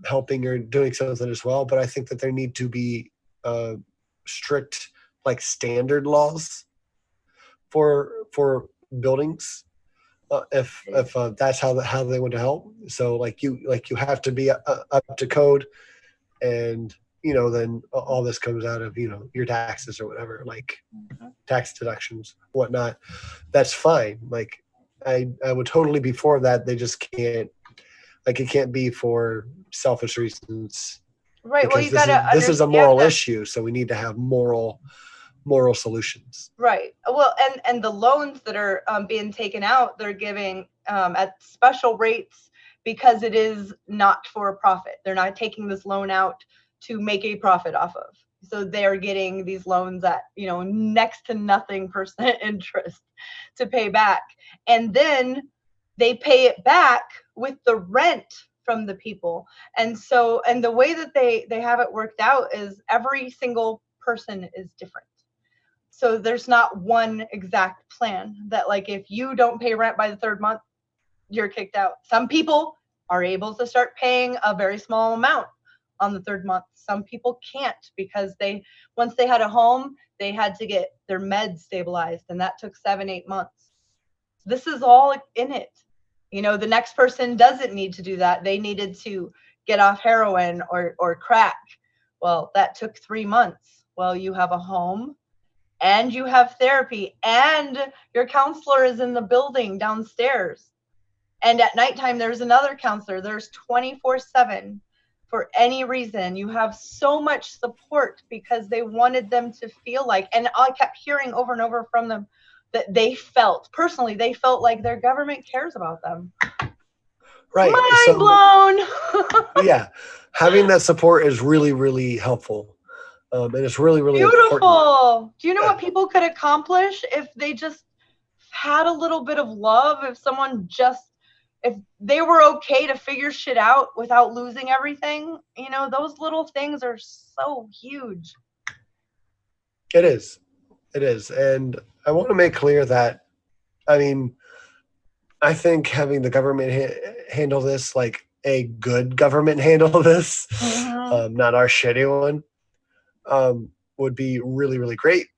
helping or doing something as well. But I think that there need to be strict, like, standard laws for buildings, if that's how they want to help. So like you have to be up to code, and then all this comes out of your taxes or whatever, like tax deductions, whatnot. That's fine. Like I would totally be for that. They just can't, like, it can't be for selfish reasons. Right. Well, you gotta this is a moral issue, so we need to have moral solutions. Right. Well, and the loans that are being taken out, they're giving at special rates because it is not for a profit. They're not taking this loan out to make a profit off of. So they're getting these loans at, next to nothing percent interest to pay back. And then they pay it back with the rent from the people. And so, and the way that they have it worked out is every single person is different. So there's not one exact plan that, like, if you don't pay rent by the third month, you're kicked out. Some people are able to start paying a very small amount on the third month. Some people can't because once they had a home, they had to get their meds stabilized, and that took 7-8 months. This is all in it. The next person doesn't need to do that. They needed to get off heroin or crack. Well, that took 3 months. Well, you have a home, and you have therapy, and your counselor is in the building downstairs. And at nighttime, there's another counselor. There's 24/7 for any reason. You have so much support because they wanted them to feel like, and I kept hearing over and over from them that they felt like their government cares about them. Right. Mind blown. Yeah. Having that support is really, really helpful. And it's really, really beautiful. Important. Do you know what people could accomplish if they just had a little bit of love? If they were okay to figure shit out without losing everything, those little things are so huge. It is. And I want to make clear that, I think having the government handle this, like a good government handle this, not our shitty one, would be really, really great.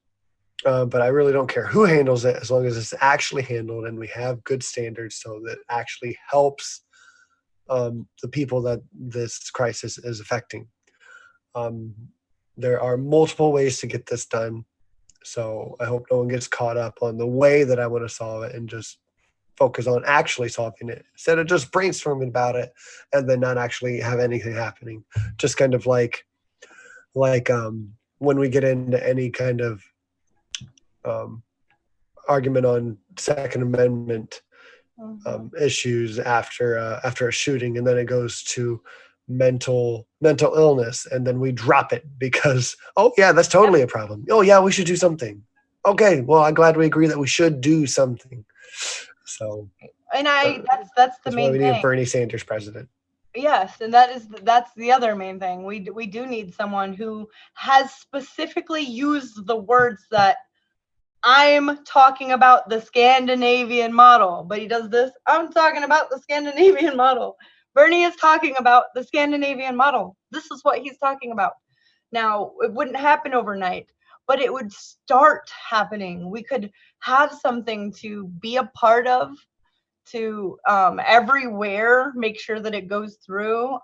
But I really don't care who handles it as long as it's actually handled and we have good standards so that actually helps the people that this crisis is affecting. There are multiple ways to get this done. So I hope no one gets caught up on the way that I want to solve it and just focus on actually solving it instead of just brainstorming about it and then not actually have anything happening. Just kind of like when we get into any kind of argument on Second Amendment issues after a shooting, and then it goes to mental illness, and then we drop it because, oh yeah, that's totally a problem. Oh yeah, we should do something. Okay, well, I'm glad we agree that we should do something. So, and that's the that's why main we need thing. Bernie Sanders president. Yes, and that's the other main thing. We do need someone who has specifically used the words that I'm talking about the Scandinavian model, but he does this. I'm talking about the Scandinavian model. Bernie is talking about the Scandinavian model. This is what he's talking about. Now, it wouldn't happen overnight, but it would start happening. We could have something to be a part of, to everywhere, make sure that it goes through.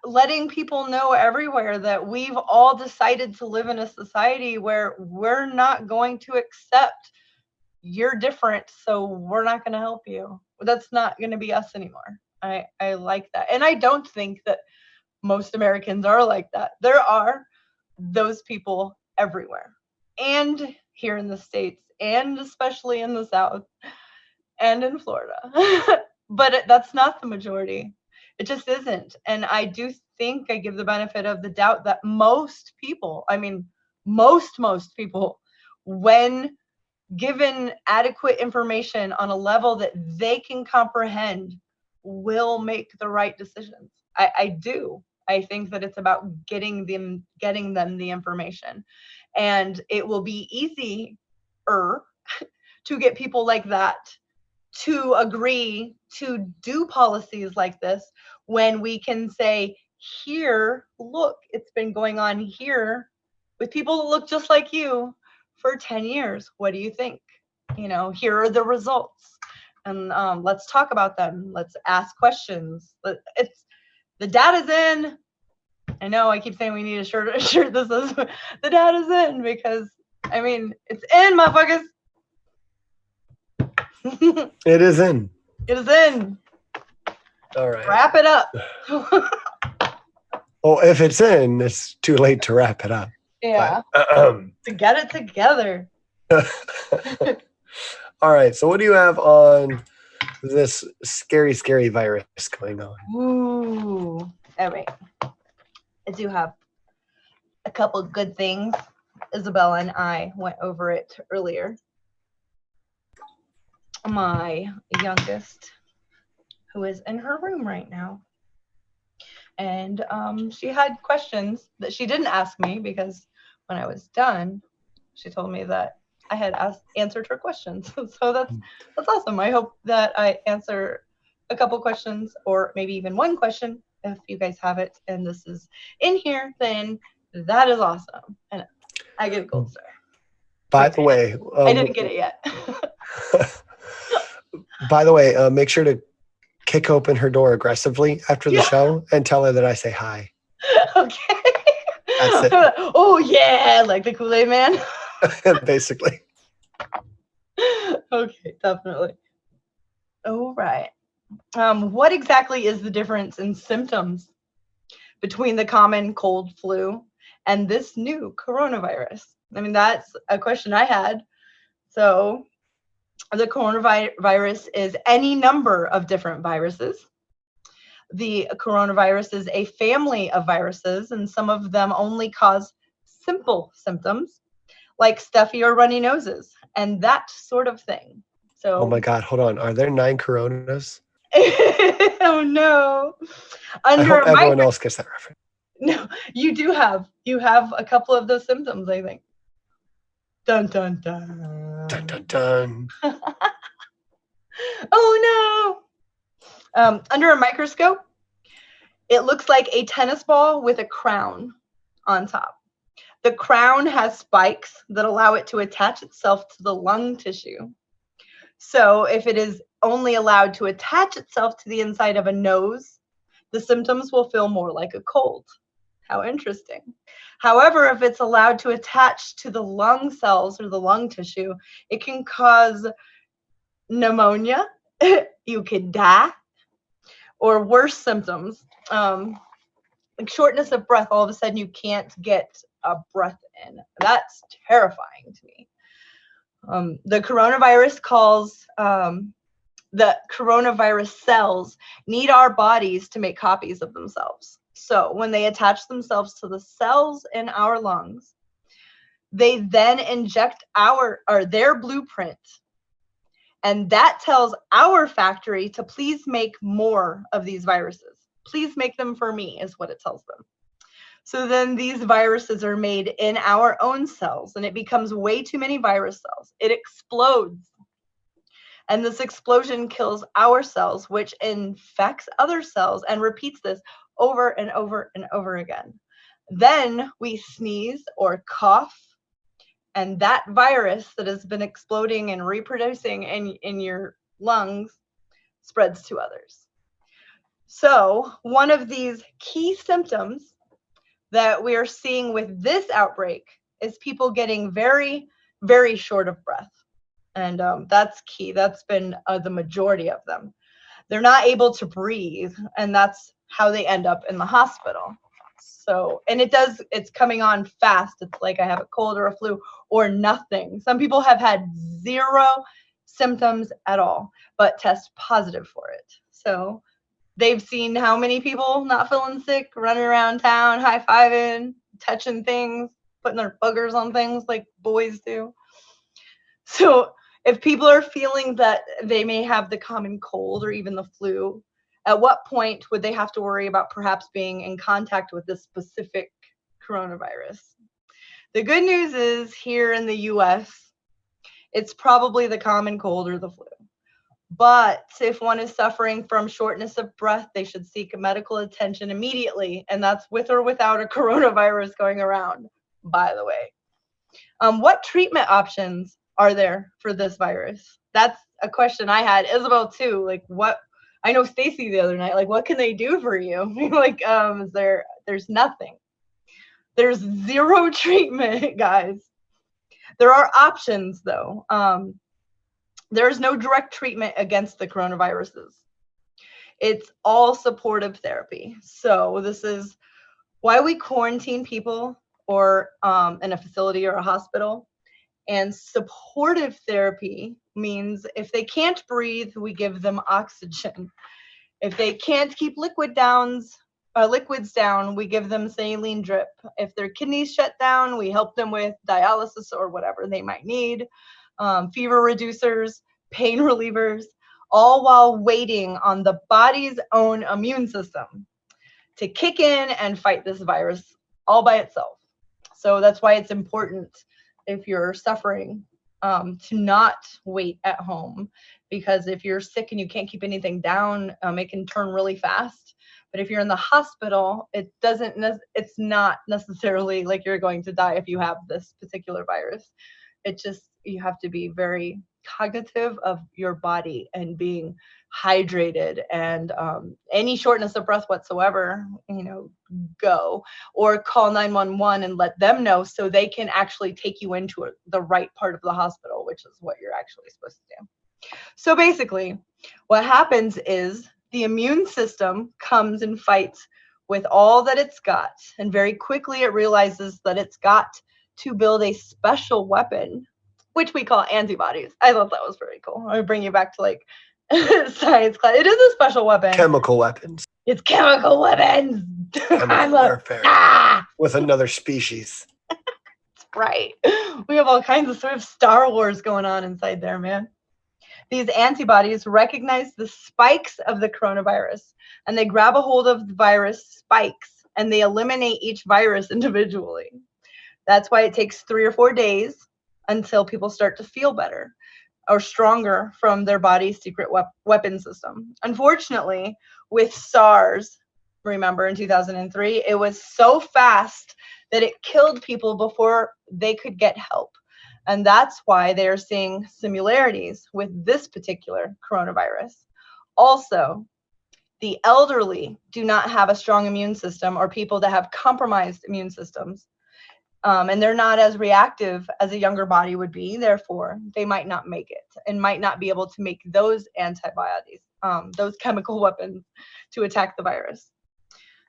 Letting people know everywhere that we've all decided to live in a society where we're not going to accept you're different, so we're not going to help you. That's not going to be us anymore. I like that. And I don't think that most Americans are like that. There are those people everywhere, and here in the States, and especially in the South and in Florida. But that's not the majority. It just isn't. And I do think I give the benefit of the doubt that most people, I mean, most people, when given adequate information on a level that they can comprehend, will make the right decisions. I do. I think that it's about getting them the information. And it will be easier to get people like that to agree to do policies like this when we can say, here, look, it's been going on here with people that look just like you for 10 years. What do you think? Here are the results. And let's talk about them. Let's ask questions. The data's in. I know I keep saying we need a shirt that says the data's in, because I mean, it's in, motherfuckers. It is in. It is in. All right. Wrap it up. Well, if it's in, it's too late to wrap it up. Yeah. But, to get it together. All right. So what do you have on this scary, scary virus going on? Ooh. All right. I do have a couple good things. Isabella and I went over it earlier. My youngest, who is in her room right now, and she had questions that she didn't ask me, because when I was done, she told me that I had answered her questions. So that's awesome. I hope that I answer a couple questions, or maybe even one question, if you guys have it and this is in here, then that is awesome, and I get a gold star. By the way, I didn't get it yet. By the way, make sure to kick open her door aggressively after the show and tell her that I say hi. Okay. That's it. Oh yeah, like the Kool-Aid Man. Basically. Okay, definitely. All right. What exactly is the difference in symptoms between the common cold, flu, and this new coronavirus? I mean, that's a question I had. So the coronavirus is any number of different viruses. The coronavirus is a family of viruses, and some of them only cause simple symptoms like stuffy or runny noses and that sort of thing. So, oh my God, hold on. Are there 9 coronas? Oh no. I hope everyone else gets that reference. No, you do have. You have a couple of those symptoms, I think. Dun dun dun. Dun dun dun. Oh no. Under a microscope, it looks like a tennis ball with a crown on top. The crown has spikes that allow it to attach itself to the lung tissue. So if it is only allowed to attach itself to the inside of a nose, the symptoms will feel more like a cold. How interesting. However, if it's allowed to attach to the lung cells or the lung tissue, it can cause pneumonia. You could die, or worse symptoms, like shortness of breath. All of a sudden, you can't get a breath in. That's terrifying to me. The coronavirus the coronavirus cells need our bodies to make copies of themselves. So when they attach themselves to the cells in our lungs, they then inject their blueprint. And that tells our factory to please make more of these viruses. Please make them for me, is what it tells them. So then these viruses are made in our own cells, and it becomes way too many virus cells. It explodes. And this explosion kills our cells, which infects other cells, and repeats this over and over and over again. Then we sneeze or cough, and that virus that has been exploding and reproducing in your lungs spreads to others. So one of these key symptoms that we are seeing with this outbreak is people getting very, very short of breath. And that's key. That's been the majority of them. They're not able to breathe, and that's how they end up in the hospital. So, and it's coming on fast. It's like I have a cold or a flu or nothing. Some people have had zero symptoms at all, but test positive for it. So they've seen how many people not feeling sick, running around town, high-fiving, touching things, putting their boogers on things like boys do. So if people are feeling that they may have the common cold or even the flu, at what point would they have to worry about perhaps being in contact with this specific coronavirus? The good news is here in the US, it's probably the common cold or the flu. But if one is suffering from shortness of breath, they should seek medical attention immediately. And that's with or without a coronavirus going around, by the way. What treatment options are there for this virus? That's a question I had. Isabel too. Like, what? I know Stacy the other night. Like, what can they do for you? Like, there's nothing. There's zero treatment, guys. There are options though. There's no direct treatment against the coronaviruses. It's all supportive therapy. So this is why we quarantine people or in a facility or a hospital. And supportive therapy means if they can't breathe, we give them oxygen. If they can't keep liquids down, we give them saline drip. If their kidneys shut down, we help them with dialysis or whatever they might need, fever reducers, pain relievers, all while waiting on the body's own immune system to kick in and fight this virus all by itself. So that's why it's important, if you're suffering, to not wait at home, because if you're sick and you can't keep anything down, it can turn really fast. But if you're in the hospital, it's not necessarily like you're going to die if you have this particular virus. It just, you have to be very cognitive of your body and being hydrated, and any shortness of breath whatsoever, go or call 911 and let them know so they can actually take you into the right part of the hospital, which is what you're actually supposed to do. So basically what happens is the immune system comes and fights with all that it's got, and very quickly it realizes that it's got to build a special weapon, which we call antibodies. I thought that was very cool. I bring you back to like science class. It is a special weapon. Chemical weapons. It's chemical weapons. Chemical warfare with another species. That's right. We have all kinds of sort of Star Wars going on inside there, man. These antibodies recognize the spikes of the coronavirus, and they grab a hold of the virus spikes, and they eliminate each virus individually. That's why it takes 3 or 4 days until people start to feel better or stronger from their body's secret weapon system. Unfortunately, with SARS, remember in 2003, it was so fast that it killed people before they could get help. And that's why they are seeing similarities with this particular coronavirus. Also, the elderly do not have a strong immune system, or people that have compromised immune systems. And they're not as reactive as a younger body would be. Therefore, they might not make it and might not be able to make those antibodies, those chemical weapons to attack the virus.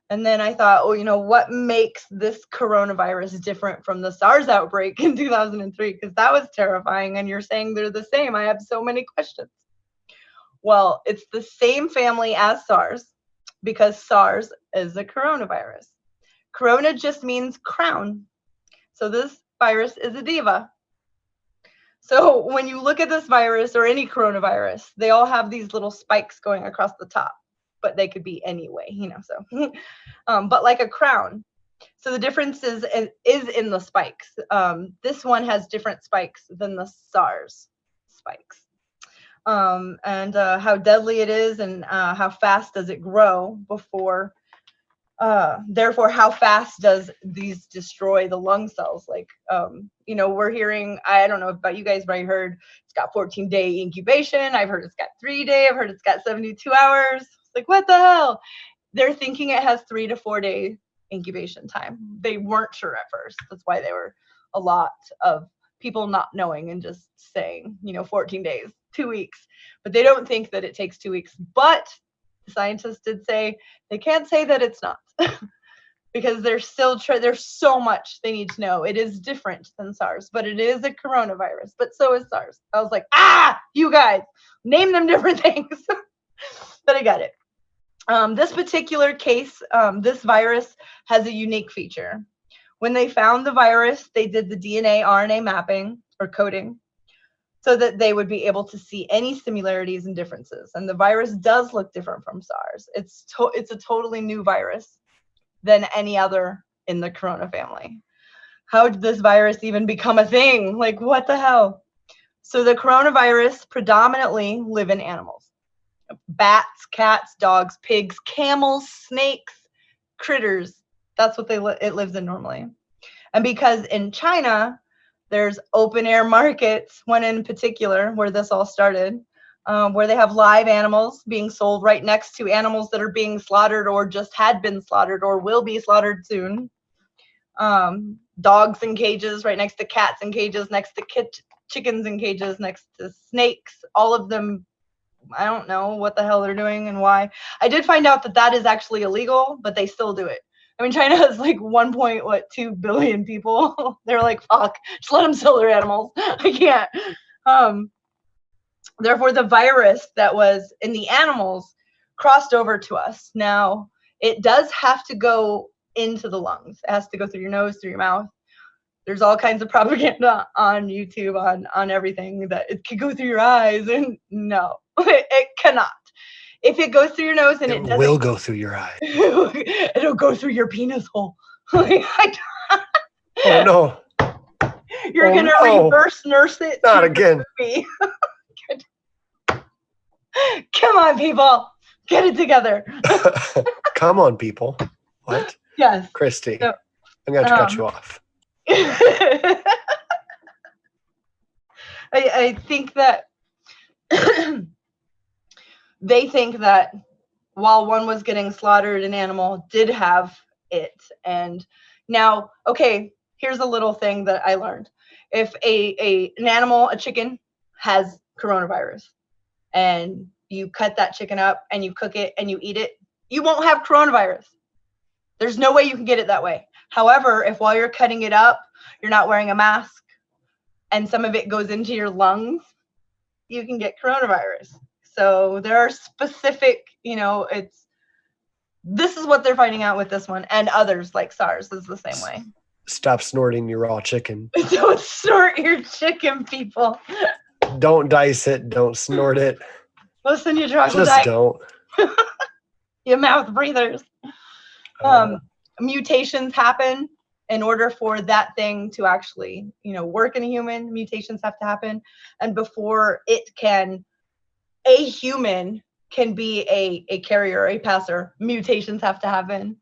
And then I thought, what makes this coronavirus different from the SARS outbreak in 2003? Because that was terrifying. And you're saying they're the same. I have so many questions. Well, it's the same family as SARS because SARS is a coronavirus. Corona just means crown. So this virus is a diva. So when you look at this virus or any coronavirus, they all have these little spikes going across the top, but they could be any way, so, but like a crown. So the difference is in the spikes. This one has different spikes than the SARS spikes. And how deadly it is and how fast does it grow before, therefore, how fast does these destroy the lung cells? Like, we're hearing, I don't know about you guys, but I heard it's got 14-day incubation. I've heard it's got 3-day. I've heard it's got 72 hours. It's like, what the hell? They're thinking it has 3 to 4 day incubation time. They weren't sure at first. That's why there were a lot of people not knowing and just saying, 14 days, 2 weeks. But they don't think that it takes 2 weeks. But the scientists did say they can't say that it's not because they're still there's so much they need to know. It is different than SARS, but it is a coronavirus, but so is SARS. I was like, you guys, name them different things. But I got it. This particular case, this virus has a unique feature. When they found the virus, they did the DNA RNA mapping or coding so that they would be able to see any similarities and differences. And the virus does look different from SARS. It's a totally new virus than any other in the corona family. How did this virus even become a thing? Like, what the hell? So the coronavirus predominantly live in animals. Bats, cats, dogs, pigs, camels, snakes, critters. That's what it lives in normally. And because in China, there's open air markets, one in particular where this all started, where they have live animals being sold right next to animals that are being slaughtered or just had been slaughtered or will be slaughtered soon. Dogs in cages right next to cats in cages, next to chickens in cages, next to snakes, all of them. I don't know what the hell they're doing and why. I did find out that is actually illegal, but they still do it. I mean, China has like 1.2 billion people. They're like, fuck, just let them sell their animals. I can't. Therefore, the virus that was in the animals crossed over to us. Now, it does have to go into the lungs. It has to go through your nose, through your mouth. There's all kinds of propaganda on YouTube, on everything, that it could go through your eyes, and no, it cannot. If it goes through your nose and it doesn't, will go through your eyes. It'll go through your penis hole. Oh no! You're gonna reverse nurse it. Not again. Come on, people, get it together. Come on, people. What? Yes, Christy. So, I'm going to cut you off. I think that they think that while one was getting slaughtered, an animal did have it. And now, okay, here's a little thing that I learned. If an animal, a chicken, has coronavirus, and you cut that chicken up and you cook it and you eat it, you won't have coronavirus. There's no way you can get it that way. However, if while you're cutting it up, you're not wearing a mask and some of it goes into your lungs, you can get coronavirus. So there are specific, this is what they're finding out with this one, and others like SARS is the same way. Stop snorting your raw chicken. Don't snort your chicken, people. Don't dice it. Don't snort it. Listen, you troglodyte. Just don't. You mouth breathers. Mutations happen in order for that thing to actually, work in a human. Mutations have to happen. And before a human can be a carrier, a passer, mutations have to happen.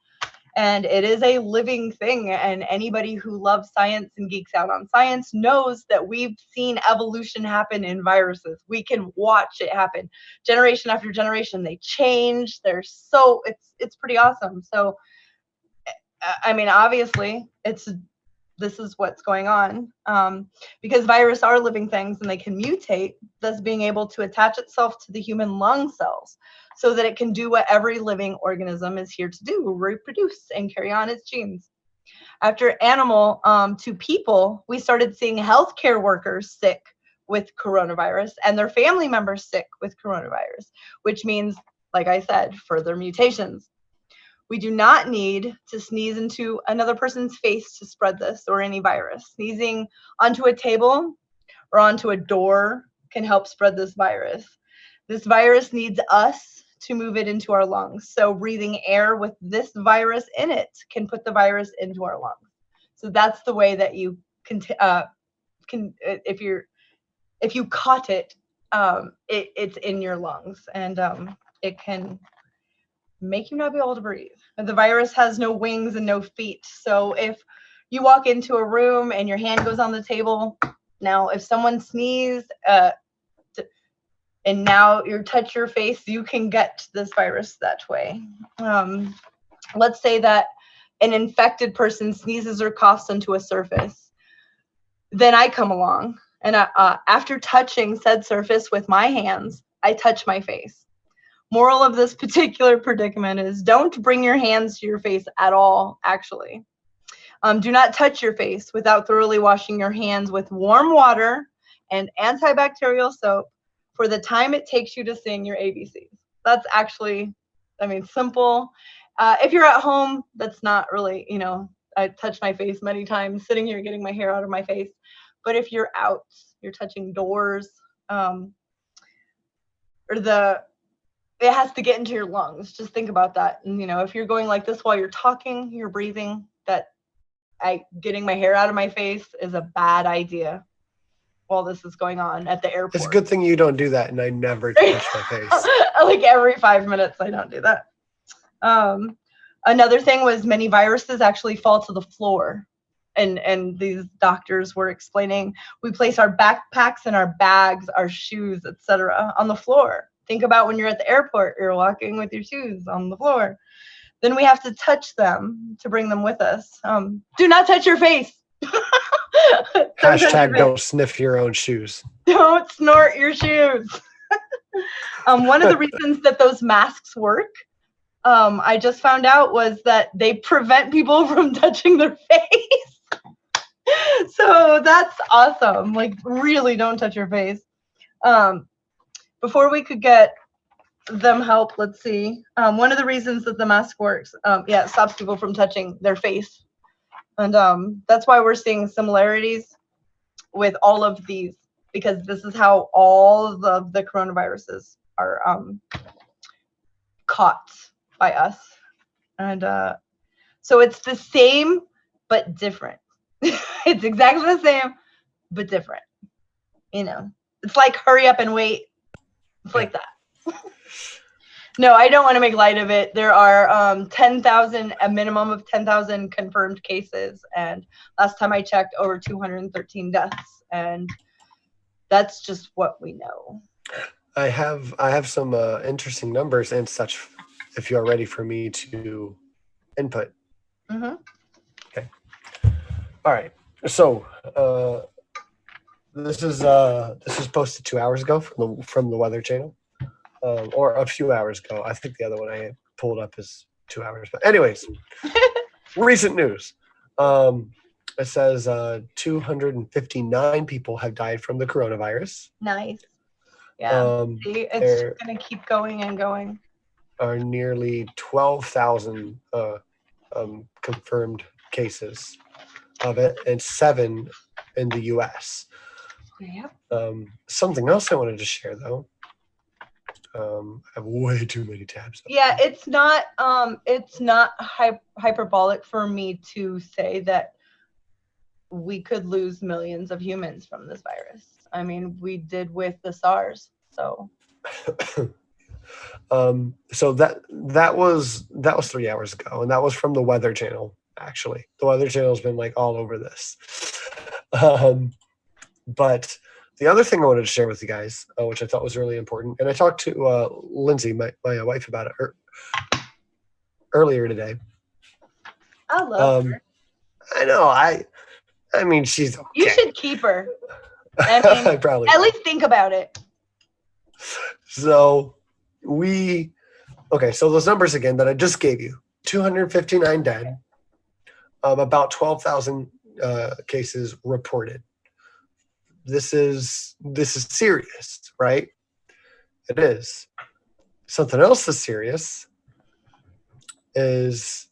And it is a living thing. And anybody who loves science and geeks out on science knows that we've seen evolution happen in viruses. We can watch it happen generation after generation. They change. It's pretty awesome. So, I mean, obviously, this is what's going on, because viruses are living things and they can mutate, thus being able to attach itself to the human lung cells so that it can do what every living organism is here to do, reproduce and carry on its genes. After animal to people, we started seeing healthcare workers sick with coronavirus and their family members sick with coronavirus, which means, like I said, further mutations. We do not need to sneeze into another person's face to spread this or any virus. Sneezing onto a table or onto a door can help spread this virus. This virus needs us to move it into our lungs. So breathing air with this virus in it can put the virus into our lungs. So that's the way that you can if you caught it, it's in your lungs, and it can make you not be able to breathe. The virus has no wings and no feet. So if you walk into a room and your hand goes on the table, now if someone sneezed and now you touch your face, you can get this virus that way. Let's say that an infected person sneezes or coughs onto a surface. Then I come along, and after touching said surface with my hands, I touch my face. Moral of this particular predicament is don't bring your hands to your face at all, actually. Do not touch your face without thoroughly washing your hands with warm water and antibacterial soap for the time it takes you to sing your ABCs. That's actually, simple. If you're at home, that's not really, I touch my face many times sitting here getting my hair out of my face. But if you're out, you're touching doors, it has to get into your lungs. Just think about that. And, if you're going like this while you're talking, you're breathing, getting my hair out of my face is a bad idea while this is going on at the airport. It's a good thing you don't do that, and I never touch my face. Like every 5 minutes, I don't do that. Another thing was many viruses actually fall to the floor. And these doctors were explaining, we place our backpacks and our bags, our shoes, etc. on the floor. Think about when you're at the airport, you're walking with your shoes on the floor. Then we have to touch them to bring them with us. Do not touch your face. Hashtag don't sniff your own shoes. Don't snort your shoes. One of the reasons that those masks work, I just found out, was that they prevent people from touching their face. So that's awesome. Like, really don't touch your face. Before we could get them help, let's see. One of the reasons that the mask works, it stops people from touching their face. And that's why we're seeing similarities with all of these, because this is how all of the coronaviruses are caught by us. And so it's the same, but different. It's exactly the same, but different. It's like hurry up and wait. It's like that. No, I don't want to make light of it. There are a minimum of 10,000 confirmed cases. And last time I checked, over 213 deaths. And that's just what we know. I have some interesting numbers and such, if you're ready for me to input. Mm-hmm. Okay. All right. So this is posted 2 hours ago from the Weather Channel. Or a few hours ago. I think the other one I pulled up is 2 hours. But anyways, recent news. It says 259 people have died from the coronavirus. Nice. Yeah. It's going to keep going and going. Are nearly 12,000 confirmed cases of it, and 7 in the U.S. Yep. Something else I wanted to share, though. I have way too many tabs. Yeah, it's not hyperbolic for me to say that we could lose millions of humans from this virus. I mean, we did with the SARS. So. So that was 3 hours ago, and that was from the Weather Channel. Actually, the Weather Channel's been like all over this. But the other thing I wanted to share with you guys, which I thought was really important, and I talked to Lindsay, my wife, about it earlier today. I love her. I know. I mean, she's okay. You should keep her. I mean, I probably at least think about it. So so those numbers again that I just gave you: 259 dead, about 12,000 cases reported. this is serious, right? It is. Something else that's serious is,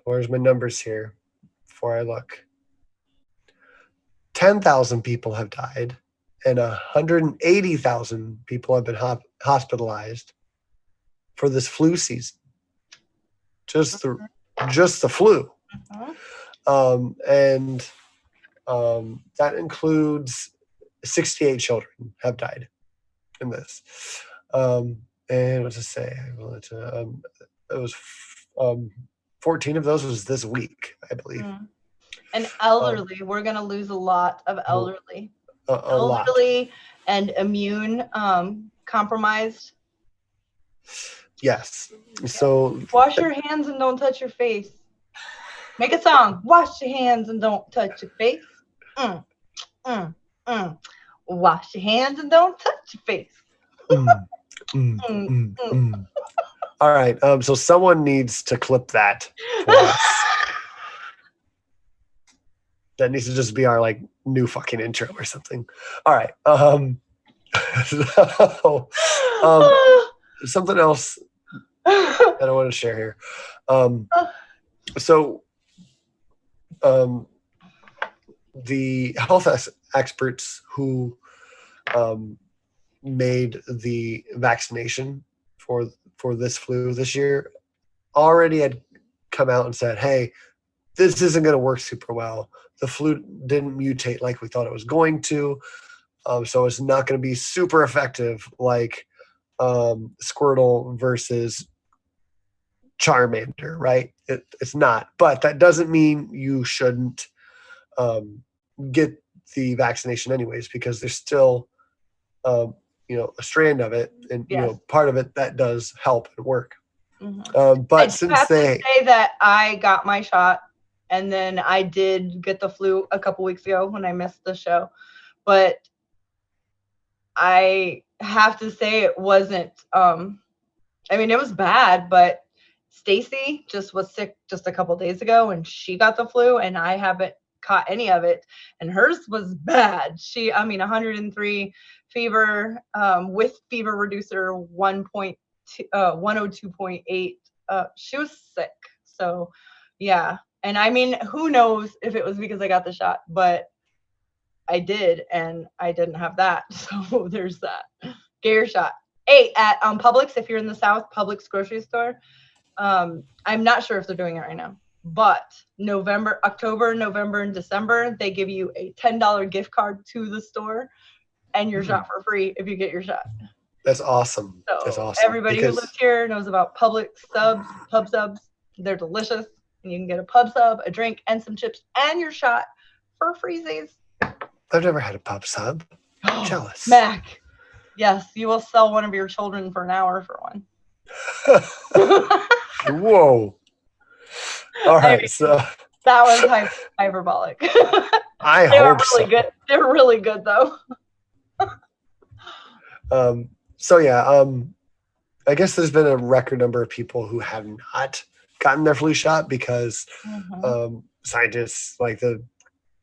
where's my numbers here before I look? 10,000 people have died, and 180,000 people have been hospitalized for this flu season. Just the flu. And that includes 68 children have died in this. And what to say? It was 14 of those was this week, I believe. And elderly, we're going to lose a lot of elderly. Elderly lot. And immune compromised. Yes. So wash your hands and don't touch your face. Make a song. Wash your hands and don't touch your face. Wash your hands and don't touch your face. All right. So someone needs to clip that for us. That needs to just be our like new fucking intro or something. All right. Something else that I want to share here. The health experts who made the vaccination for this flu this year already had come out and said, hey, this isn't going to work super well. The flu didn't mutate like we thought it was going to. So it's not going to be super effective like Squirtle versus Charmander, right? It's not. But that doesn't mean you shouldn't get the vaccination anyways, because there's still a strand of it, and part of it that does help and work. But since I have to say that I got my shot, and then I did get the flu a couple weeks ago when I missed the show, but I have to say it wasn't. It was bad, but Stacy just was sick just a couple days ago, and she got the flu, and I haven't caught any of it, and hers was bad. 103 fever with fever reducer 102.8. She was sick. So yeah, and who knows if it was because I got the shot, but I did, and I didn't have that. So there's that. Get your shot. Hey, at Publix, if you're in the South, Publix grocery store. I'm not sure if they're doing it right now, but October, November, and December, they give you a $10 gift card to the store and your shot for free if you get your shot. That's awesome. So that's awesome. Everybody who lives here knows about Publix subs, pub subs. They're delicious, and you can get a pub sub, a drink, and some chips, and your shot for freezies. I've never had a pub sub. I'm jealous. Mac. Yes, you will sell one of your children for an hour for one. Whoa. All right, so that was hyperbolic. I hope really good. They were really good though. I guess there's been a record number of people who have not gotten their flu shot because scientists, like the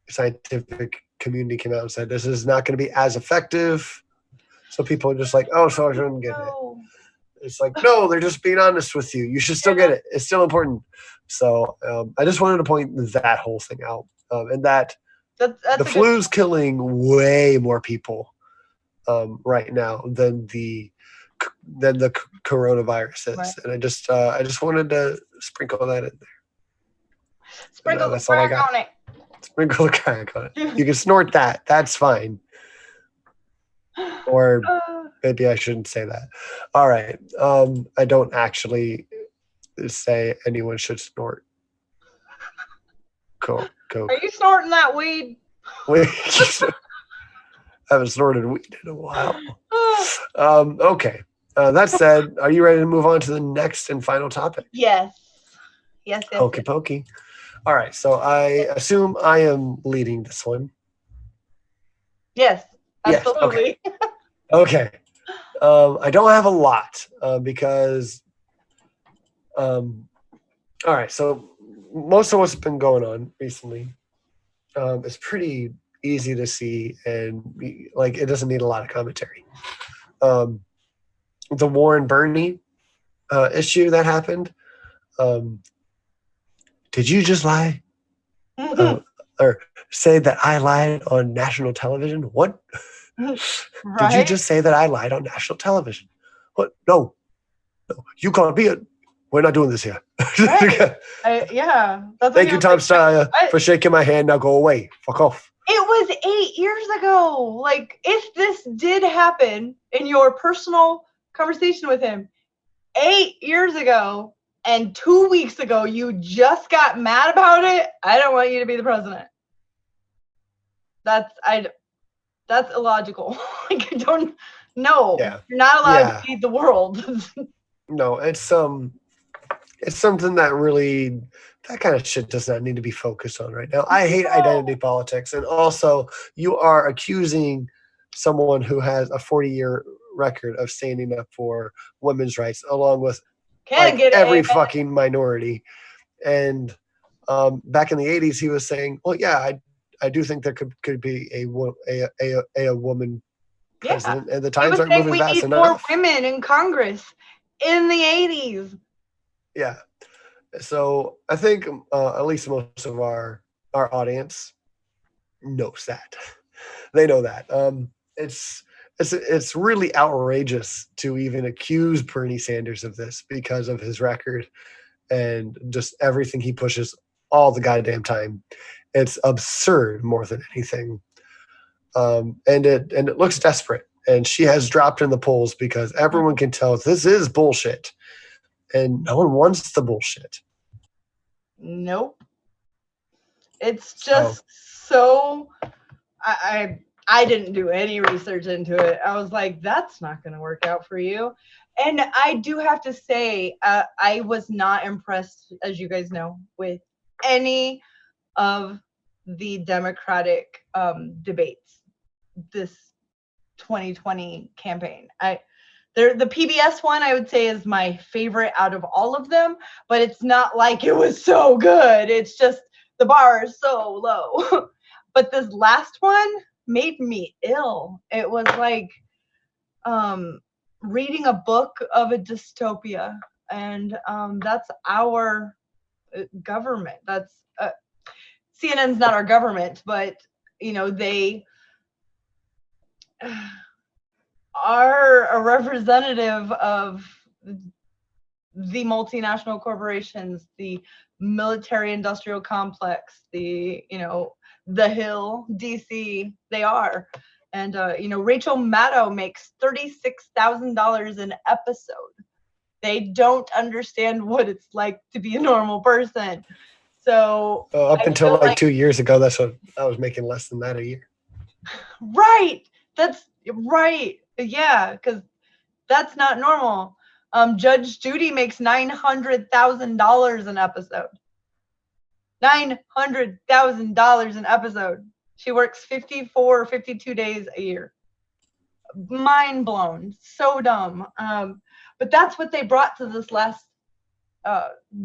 scientific community, came out and said this is not going to be as effective. So people are just like, oh, so I shouldn't get it. It's like, no, they're just being honest with you. You should still get it. It's still important. So I just wanted to point that whole thing out. And that's the flu's killing way more people right now than the coronavirus is. Right. And I just wanted to sprinkle that in there. Sprinkle the crack on it. Sprinkle the crack on it. You can snort that. That's fine. Or maybe I shouldn't say that. All right. I don't actually say anyone should snort. Cool. Are you snorting that weed? I haven't snorted weed in a while. Okay. That said, are you ready to move on to the next and final topic? Yes. Okie pokey. All right. So I assume I am leading this one. Yes. Absolutely. Yes, okay. I don't have a lot because, all right. So most of what's been going on recently is pretty easy to see, and like it doesn't need a lot of commentary. The Warren Bernie issue that happened. Did you just lie? Or say that I lied on national television? What? Right? Did you just say that I lied on national television? What? No. You can't be it. We're not doing this here. Right. Yeah. That's Thank you, Tom Steyer, for shaking my hand. Now go away. Fuck off. It was 8 years ago. Like, if this did happen in your personal conversation with him 8 years ago and 2 weeks ago, you just got mad about it, I don't want you to be the president. That's illogical. Like, I don't know. Yeah. You're not allowed to lead the world. No, it's something that really, that kind of shit does not need to be focused on right now. I hate identity politics. And also, you are accusing someone who has a 40-year record of standing up for women's rights, along with every fucking minority. And back in the 80s, he was saying, well, yeah, I do think there could be a woman president. And the times aren't moving fast enough. We need more women in Congress in the 80s. Yeah. So I think at least most of our audience knows that. They know that. It's really outrageous to even accuse Bernie Sanders of this because of his record and just everything he pushes all the goddamn time. It's absurd more than anything. And it looks desperate. And she has dropped in the polls because everyone can tell this is bullshit. And no one wants the bullshit. Nope. It's just so I didn't do any research into it. I was like, that's not going to work out for you. And I do have to say, I was not impressed, as you guys know, with any of the Democratic debates this 2020 campaign. The PBS one, I would say, is my favorite out of all of them, but it's not like it was so good. It's just the bar is so low. But this last one made me ill. It was like reading a book of a dystopia, and that's our government. That's CNN's not our government, but they are a representative of the multinational corporations, the military industrial complex, the Hill, DC. They are. And Rachel Maddow makes $36,000 an episode. They don't understand what it's like to be a normal person. So up until like 2 years ago, that's what I was making, less than that a year. Right. That's right. Yeah, because that's not normal. Judge Judy makes $900,000 an episode. $900,000 an episode. She works 54 or 52 days a year. Mind blown. So dumb. But that's what they brought to this last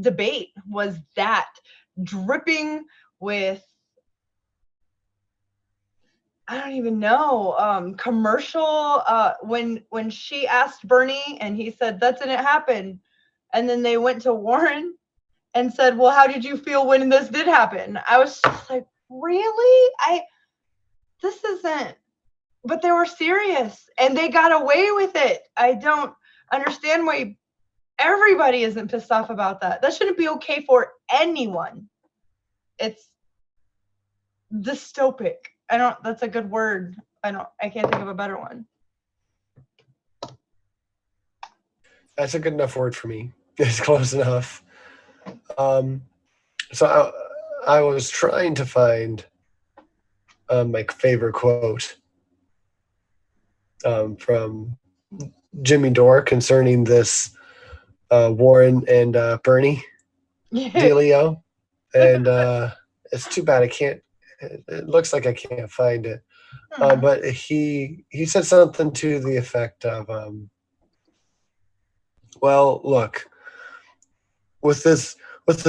debate, was that dripping with, I don't even know, commercial. When she asked Bernie and he said, that didn't happen. And then they went to Warren and said, well, how did you feel when this did happen? I was just like, really? This isn't, but they were serious and they got away with it. I don't understand why everybody isn't pissed off about that. That shouldn't be okay for anyone. It's dystopic. That's a good word. I can't think of a better one. That's a good enough word for me. It's close enough. So I was trying to find my favorite quote from Jimmy Dore concerning this Warren and Bernie dealio. And it's too bad I can't. It looks like I can't find it. But he said something to the effect of, well, look, with this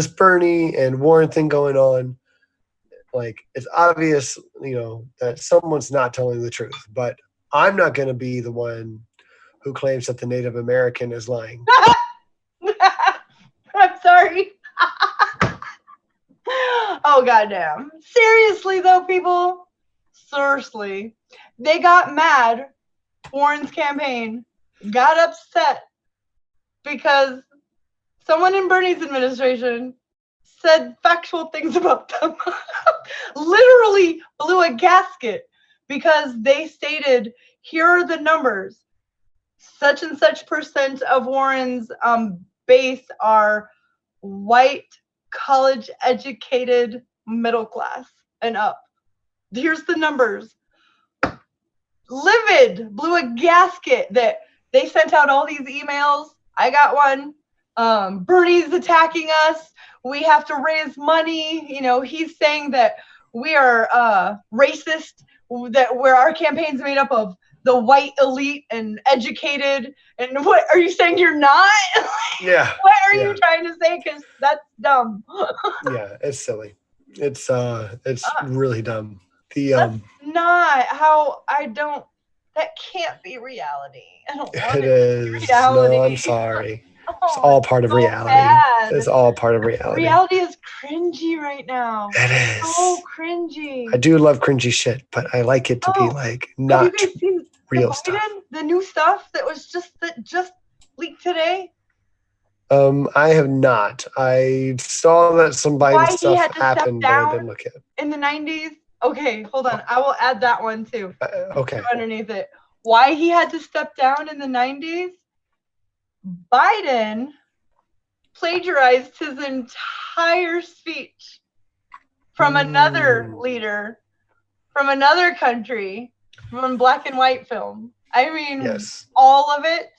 Bernie and Warren thing going on, like it's obvious, that someone's not telling the truth, but I'm not going to be the one who claims that the Native American is lying. I'm sorry. Oh, goddamn. Seriously, though, people. Seriously. They got mad. Warren's campaign got upset because someone in Bernie's administration said factual things about them. Literally blew a gasket because they stated, here are the numbers. Such and such percent of Warren's base are white, college educated, middle class and up. Here's the numbers. Livid, blew a gasket that they sent out all these emails. I got one. Bernie's attacking us. We have to raise money. He's saying that we are racist, that where our campaign's made up of the white elite and educated. And what are you saying? You're not? Yeah. What are you trying to say? Because that's dumb. Yeah, it's silly. It's really dumb. That's not how that can't be reality. I don't want it is. reality. No, I'm sorry. It's all part of reality. Bad. It's all part of reality. Reality is cringy right now. It is. So cringy. I do love cringy shit, but I like it to be like not have you guys seen real Biden, stuff. The new stuff that was just leaked today? I have not. I saw that some Biden stuff happened, but I didn't look at it. In the 90s? Okay, hold on. I will add that one too. Okay. Underneath it. Why he had to step down in the 90s? Biden plagiarized his entire speech from another leader, from another country, from black and white film. I mean, yes. All of it.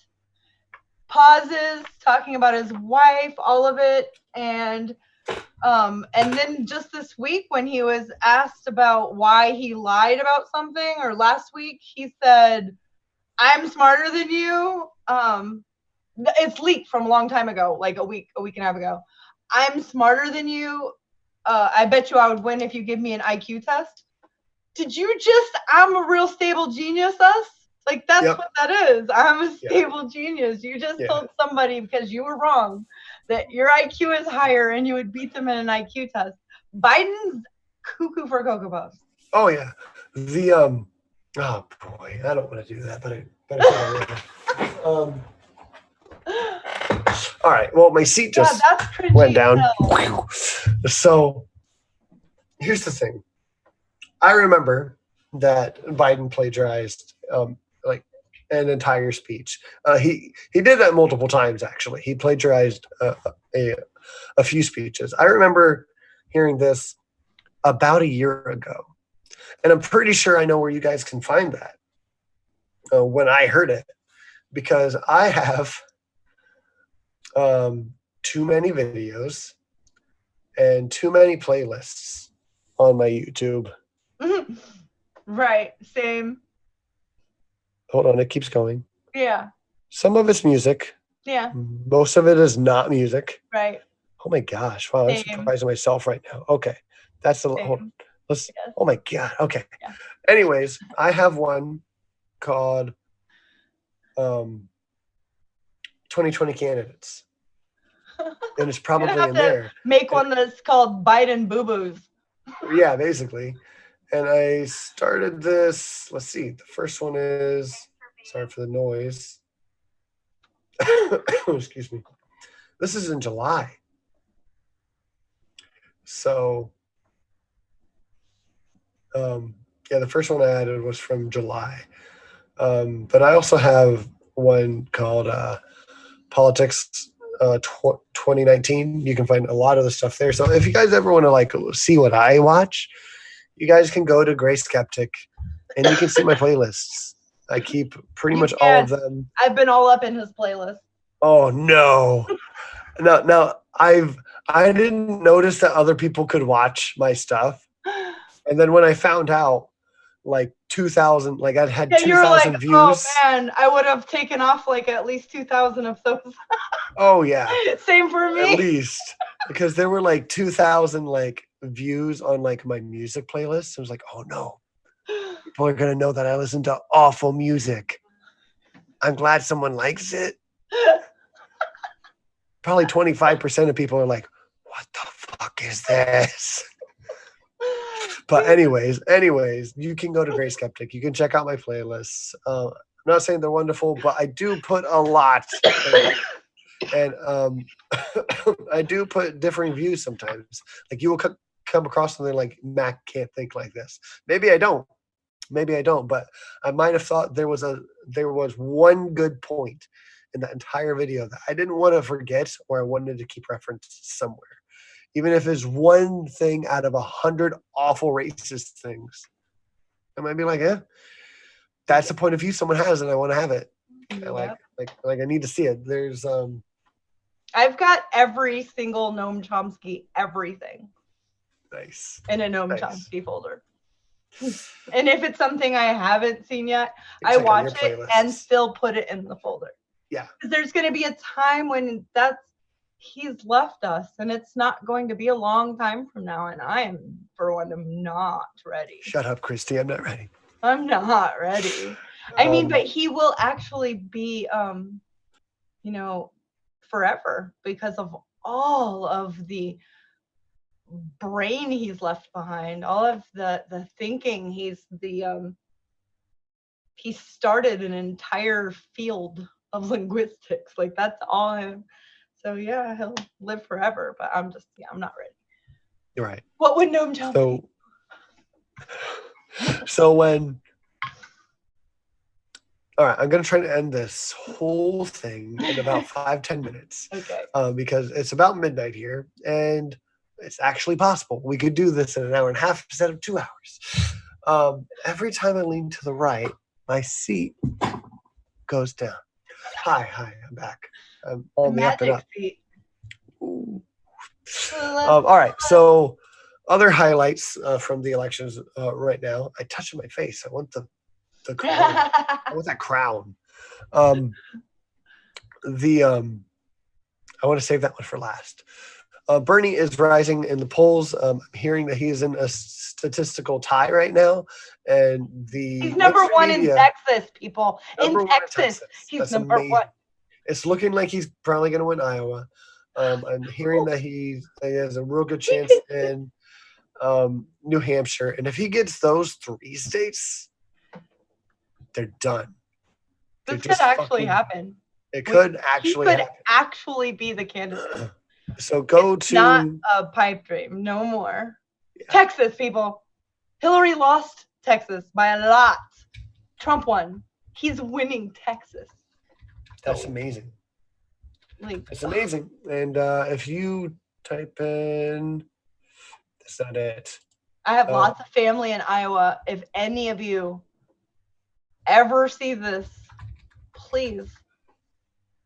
Pauses, talking about his wife, all of it. And then just this week when he was asked about why he lied about something, or last week, he said, I'm smarter than you. It's leaked from a long time ago, like a week and a half ago. I'm smarter than you. I bet you I would win if you give me an IQ test. Did you just, I'm a real stable genius us? Like, that's what that is. I'm a stable genius. You just told somebody because you were wrong that your IQ is higher and you would beat them in an IQ test. Biden's cuckoo for Cocoa Puffs. Oh, yeah. Oh, boy. I don't want to do that, but I all right. Well, my seat just went down. So here's the thing. I remember that Biden plagiarized like an entire speech. He did that multiple times, actually. He plagiarized a few speeches. I remember hearing this about a year ago, and I'm pretty sure I know where you guys can find that when I heard it, because I have too many videos and too many playlists on my YouTube. Mm-hmm. Right, same. Hold on, it keeps going. Yeah. Some of it's music. Yeah. Most of it is not music. Right. Oh my gosh! Wow, I'm surprised at myself right now. Okay, that's the. Let's. Yes. Oh my god. Okay. Yeah. Anyways, I have one called 2020 Candidates, and it's probably in there. Make one that's called Biden Boo Boos. Yeah, basically. And I started this. Let's see. The first one is. Sorry for the noise. Excuse me. This is in July. So, the first one I added was from July. But I also have one called Politics 2019. You can find a lot of the stuff there. So if you guys ever want to see what I watch, you guys can go to Gray Skeptic and you can see my playlists. I keep pretty much all of them. I've been all up in his playlist. Oh no. No, I didn't notice that other people could watch my stuff. And then when I found out, 2,000, I'd had 2,000 views. Oh man, I would have taken off at least 2,000 of those. Oh yeah. Same for me. At least. because there were like 2,000 like views on like my music playlist. I was like, oh no, people are gonna know that I listen to awful music. I'm glad someone likes it. Probably 25% of people are like, what the fuck is this? But anyways, you can go to Grey Skeptic. You can check out my playlists. I'm not saying they're wonderful, but I do put a lot. And I do put differing views sometimes. Like you will come across something like Mac can't think like this. Maybe I don't. But I might have thought there was one good point in that entire video that I didn't want to forget, or I wanted to keep reference somewhere. Even if it's one thing out of 100 awful racist things, I might be like, yeah, that's a point of view someone has, and I want to have it. Yep. Like I need to see it. There's I've got every single Noam Chomsky everything. Nice. In a Noam Chomsky folder. And if it's something I haven't seen yet, I watch it and still put it in the folder. Yeah. Because there's going to be a time when he's left us, and it's not going to be a long time from now. And I am, for one, am not ready. Shut up, Christy. I'm not ready. I'm not ready. I mean, but he will actually be, forever because of all of the brain he's left behind, all of the thinking. He started an entire field of linguistics. Like that's all him. So yeah, he'll live forever, but I'm not ready. You're right. What would Noam Chomsky? So when all right, I'm going to try to end this whole thing in about 5-10 minutes. Okay. Because it's about midnight here, and it's actually possible. We could do this in an hour and a half instead of 2 hours. Every time I lean to the right, my seat goes down. Hi, I'm back. I'm on the up and up. All right, so other highlights from the elections right now. I touched my face. I want the crown. I want that crown. I want to save that one for last. Bernie is rising in the polls. I'm hearing that he is in a statistical tie right now, and he's number one in Texas, people. In Texas, he's number one. It's looking like he's probably going to win Iowa. I'm hearing that he has a real good chance in New Hampshire, and if he gets those 3 states, they're done. This could actually happen. It could actually happen. He could actually be the candidate. So go to... not a pipe dream. No more. Yeah. Texas, people. Hillary lost Texas by a lot. Trump won. He's winning Texas. That's amazing. It's amazing. And if you type in... That's not it. I have lots of family in Iowa. If any of you ever see this, please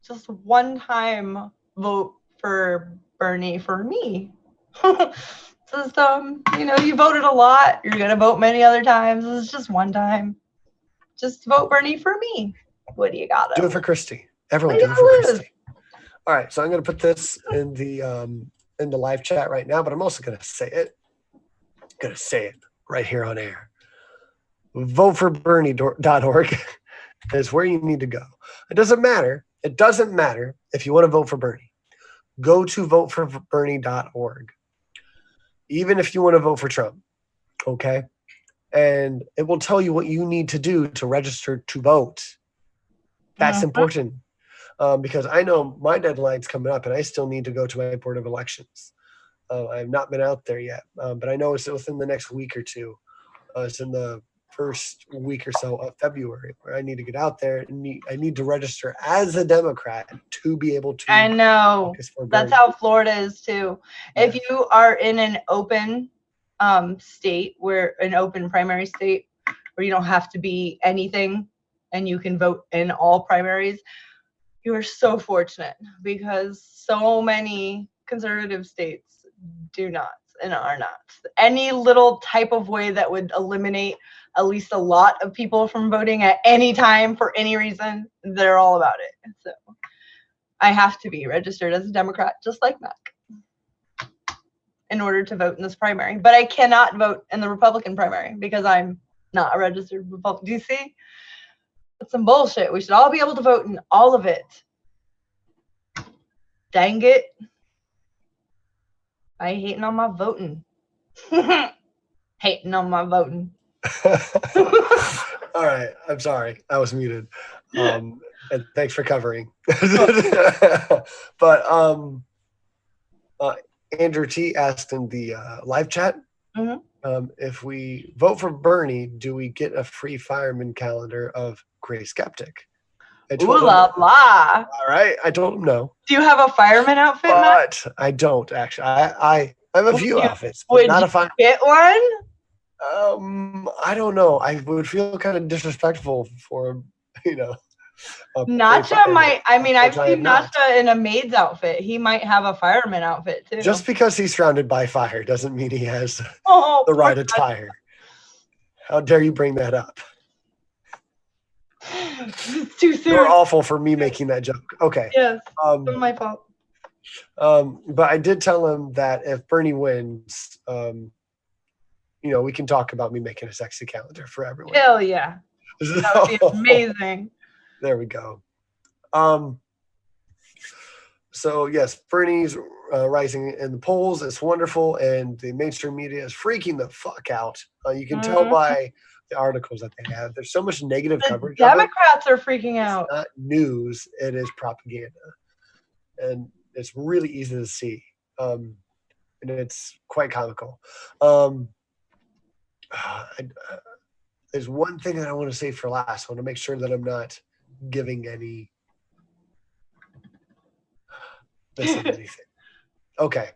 just one time vote for Bernie for me. Just you voted a lot, you're gonna vote many other times. This is just one time. Just vote Bernie for me. What do you got? Do it for Christy. Everyone do it for Christy. All right, so I'm gonna put this in the live chat right now, but I'm also gonna say it. Right here on air. Voteforbernie.org is where you need to go. It doesn't matter if you want to vote for Bernie. Go to voteforbernie.org. Even if you want to vote for Trump, okay? And it will tell you what you need to do to register to vote. That's important because I know my deadline's coming up and I still need to go to my Board of Elections. I have not been out there yet, but I know it's within the next week or two. It's in the first week or so of February where I need to get out there and I need to register as a Democrat to be able to. I know. That's how Florida is too. Yeah. If you are in an open state, where an open primary state where you don't have to be anything and you can vote in all primaries, you are so fortunate because so many conservative states do not and are not. Any little type of way that would eliminate at least a lot of people from voting at any time for any reason, they're all about it. So I have to be registered as a Democrat, just like Mac. in order to vote in this primary. But I cannot vote in the Republican primary because I'm not a registered Republican. Do you see? That's some bullshit. We should all be able to vote in all of it. Dang it. I hating on my voting. Hating on my voting. All right. I'm sorry. I was muted. And thanks for covering. But Andrew T asked in the live chat, if we vote for Bernie, do we get a free fireman calendar of Gray Skeptic? Ooh la la. All right. I told him no. Do you have a fireman outfit, Matt? But I don't actually. I have a few outfits, but would not you a fireman. Get one? I don't know. I would feel kind of disrespectful for, Nacha might. I mean, I've seen Nacha in a maid's outfit. He might have a fireman outfit too. Just because he's surrounded by fire doesn't mean he has the right attire. How dare you bring that up? It's too soon. You're awful for me making that joke. Okay. Yes. It's my fault. But I did tell him that if Bernie wins, we can talk about me making a sexy calendar for everyone. Hell yeah. That would be amazing. There we go. So yes, Bernie's rising in the polls. It's wonderful, and the mainstream media is freaking the fuck out. You can tell by the articles that they have. There's so much negative coverage. Democrats are freaking out. It's not news; it is propaganda, and it's really easy to see, and it's quite comical. There's one thing that I want to say for last. I want to make sure that I'm not giving any missing anything. Okay.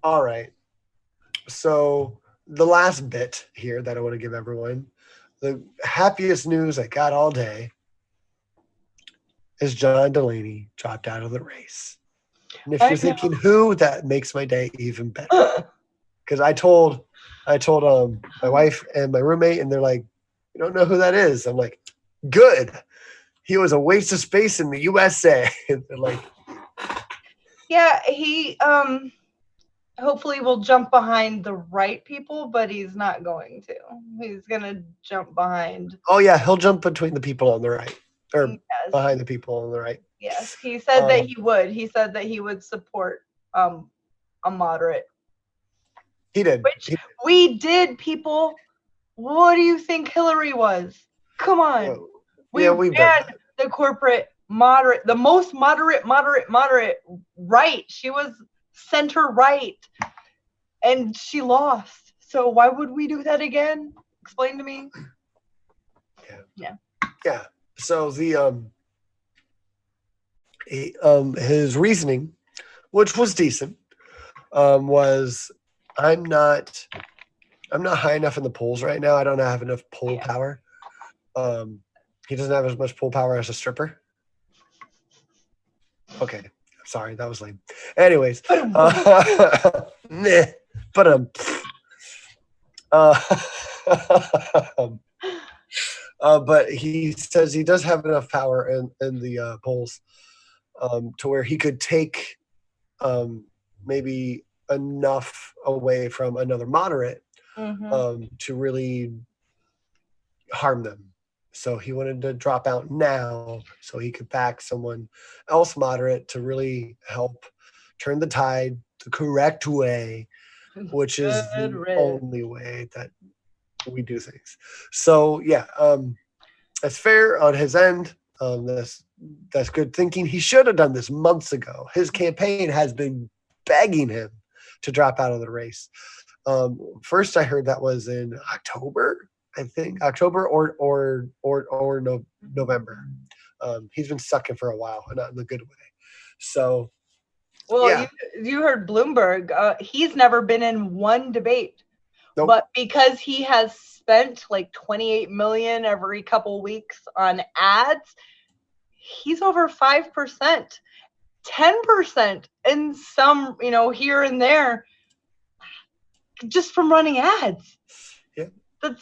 All right. So the last bit here that I want to give everyone, the happiest news I got all day is John Delaney dropped out of the race. And if you're thinking who, that makes my day even better. Because I told my wife and my roommate, and they're like, "You don't know who that is?" I'm like, "Good. He was a waste of space in the USA." And they're like, yeah, he hopefully will jump behind the right people, but he's not going to. He's gonna jump behind. Oh yeah, he'll jump between the people on the right, or behind the people on the right. Yes, he said that he would. He said that he would support a moderate. He did. Which we did, people. What do you think Hillary was? Come on. We ran the corporate moderate, the most moderate right. She was center right. And she lost. So why would we do that again? Explain to me. Yeah. So the his reasoning, which was decent, was I'm not high enough in the polls right now. I don't have enough poll power. He doesn't have as much poll power as a stripper. Okay, sorry, that was lame. Anyways, but he says he does have enough power in the polls to where he could take maybe enough away from another moderate to really harm them. So he wanted to drop out now so he could back someone else moderate to really help turn the tide the correct way, which is the only way that we do things. So yeah, that's fair on his end. That's good thinking. He should have done this months ago. His campaign has been begging him to drop out of the race. First, I heard that was in October. I think October or November. He's been sucking for a while, and not in a good way. So, well, you heard Bloomberg. He's never been in one debate, but because he has spent like $28 million every couple weeks on ads, he's over 5%, 10%, and some, here and there, just from running ads.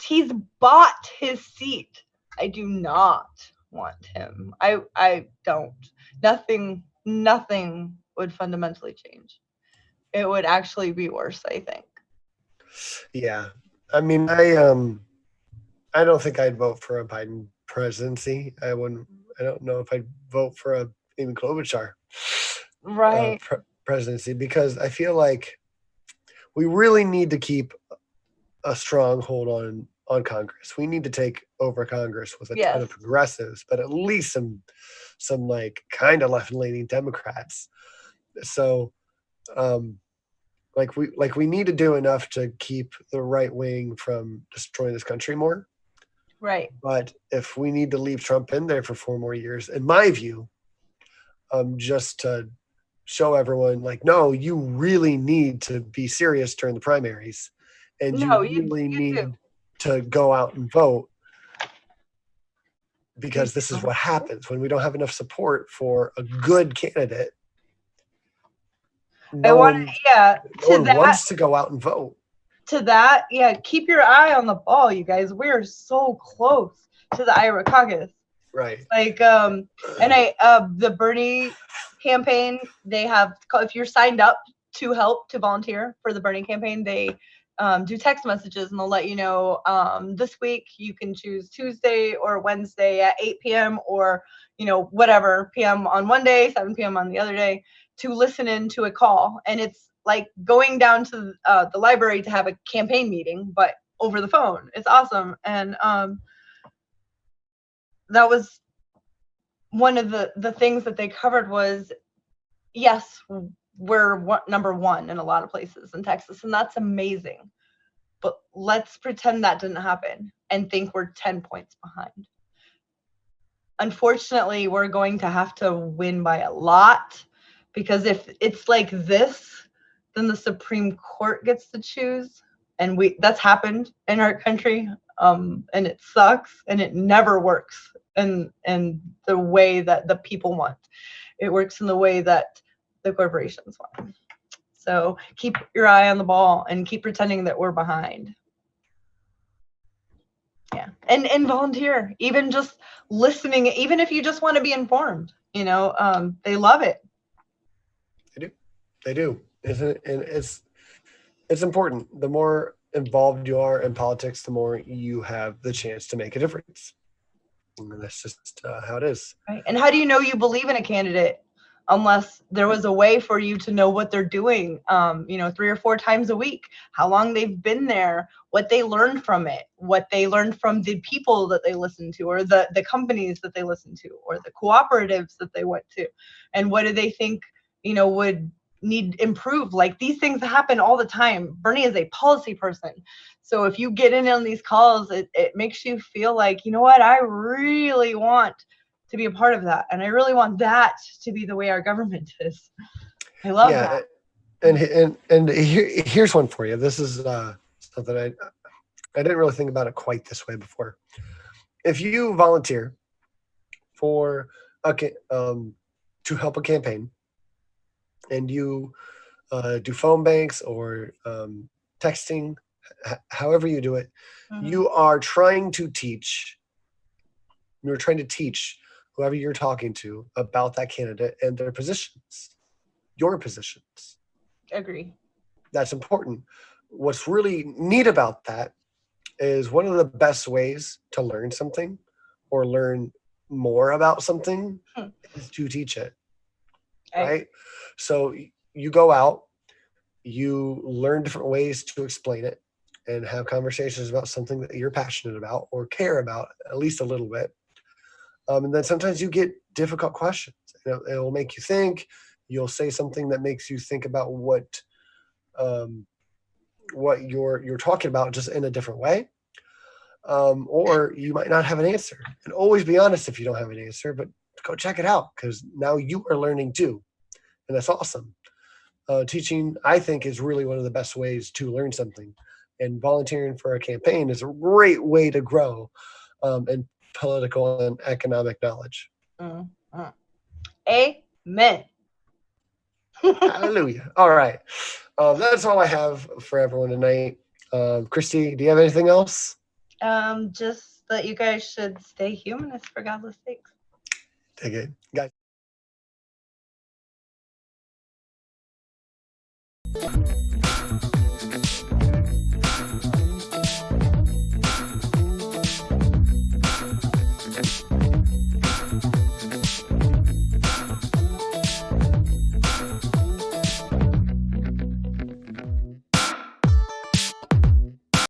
He's bought his seat. I do not want him. I don't. Nothing would fundamentally change it would actually be worse, I think. Yeah. I mean, I don't think I'd vote for a Biden presidency. I don't know if I'd vote for a Amy Klobuchar Right. presidency, because I feel like we really need to keep a strong hold on Congress. We need to take over Congress with a ton of progressives, but at least some like kind of left-leaning Democrats. So like we need to do enough to keep the right wing from destroying this country more. Right. But if we need to leave Trump in there for 4 more years, in my view, just to show everyone, like, no, you really need to be serious during the primaries, and you really need to go out and vote, because this is what happens when we don't have enough support for a good candidate. No one wants to go out and vote. To that, keep your eye on the ball, you guys. We're so close to the Iowa caucus. Right. Like, the Bernie campaign, they have, if you're signed up to help, to volunteer for the Bernie campaign, they do text messages, and they'll let you know, this week you can choose Tuesday or Wednesday at 8 p.m. or, whatever p.m. on one day, 7 p.m. on the other day, to listen in to a call. And it's like going down to the library to have a campaign meeting, but over the phone. It's awesome. And that was one of the things that they covered was, yes, we're number one in a lot of places in Texas, and that's amazing. But let's pretend that didn't happen and think we're 10 points behind. Unfortunately, we're going to have to win by a lot, because if it's like this, then the Supreme Court gets to choose. And that's happened in our country. And it sucks, and it never works in the way that the people want. It works in the way that the corporations want. So keep your eye on the ball and keep pretending that we're behind. Yeah. And volunteer, even just listening, even if you just want to be informed, they love it. They do. Isn't it? And it's important. The more involved you are in politics, the more you have the chance to make a difference. And that's just how it is. Right. And how do you know you believe in a candidate unless there was a way for you to know what they're doing, 3 or 4 times a week, how long they've been there, what they learned from it, what they learned from the people that they listened to, or the companies that they listened to, or the cooperatives that they went to, and what do they think, would need improved. Like, these things happen all the time. Bernie is a policy person. So if you get in on these calls, it makes you feel like, you know what, I really want to be a part of that. And I really want that to be the way our government is. I love that. And here's one for you. This is something I didn't really think about it quite this way before. If you volunteer for to help a campaign, and you do phone banks or texting, however you do it, you are trying to teach. You're trying to teach whoever you're talking to about that candidate and their positions, your positions. Agree. That's important. What's really neat about that is one of the best ways to learn something or learn more about something is to teach it. Right? So you go out, you learn different ways to explain it and have conversations about something that you're passionate about or care about at least a little bit. And then sometimes you get difficult questions. It will make you think. You'll say something that makes you think about what you're talking about, just in a different way. Or you might not have an answer. And always be honest if you don't have an answer, but go check it out, because now you are learning too. And that's awesome. Teaching, I think, is really one of the best ways to learn something. And volunteering for a campaign is a great way to grow in political and economic knowledge. Amen. Hallelujah. All right. That's all I have for everyone tonight. Christy, do you have anything else? Just that you guys should stay humanist, for God's sakes. Take it. Guys. Bye.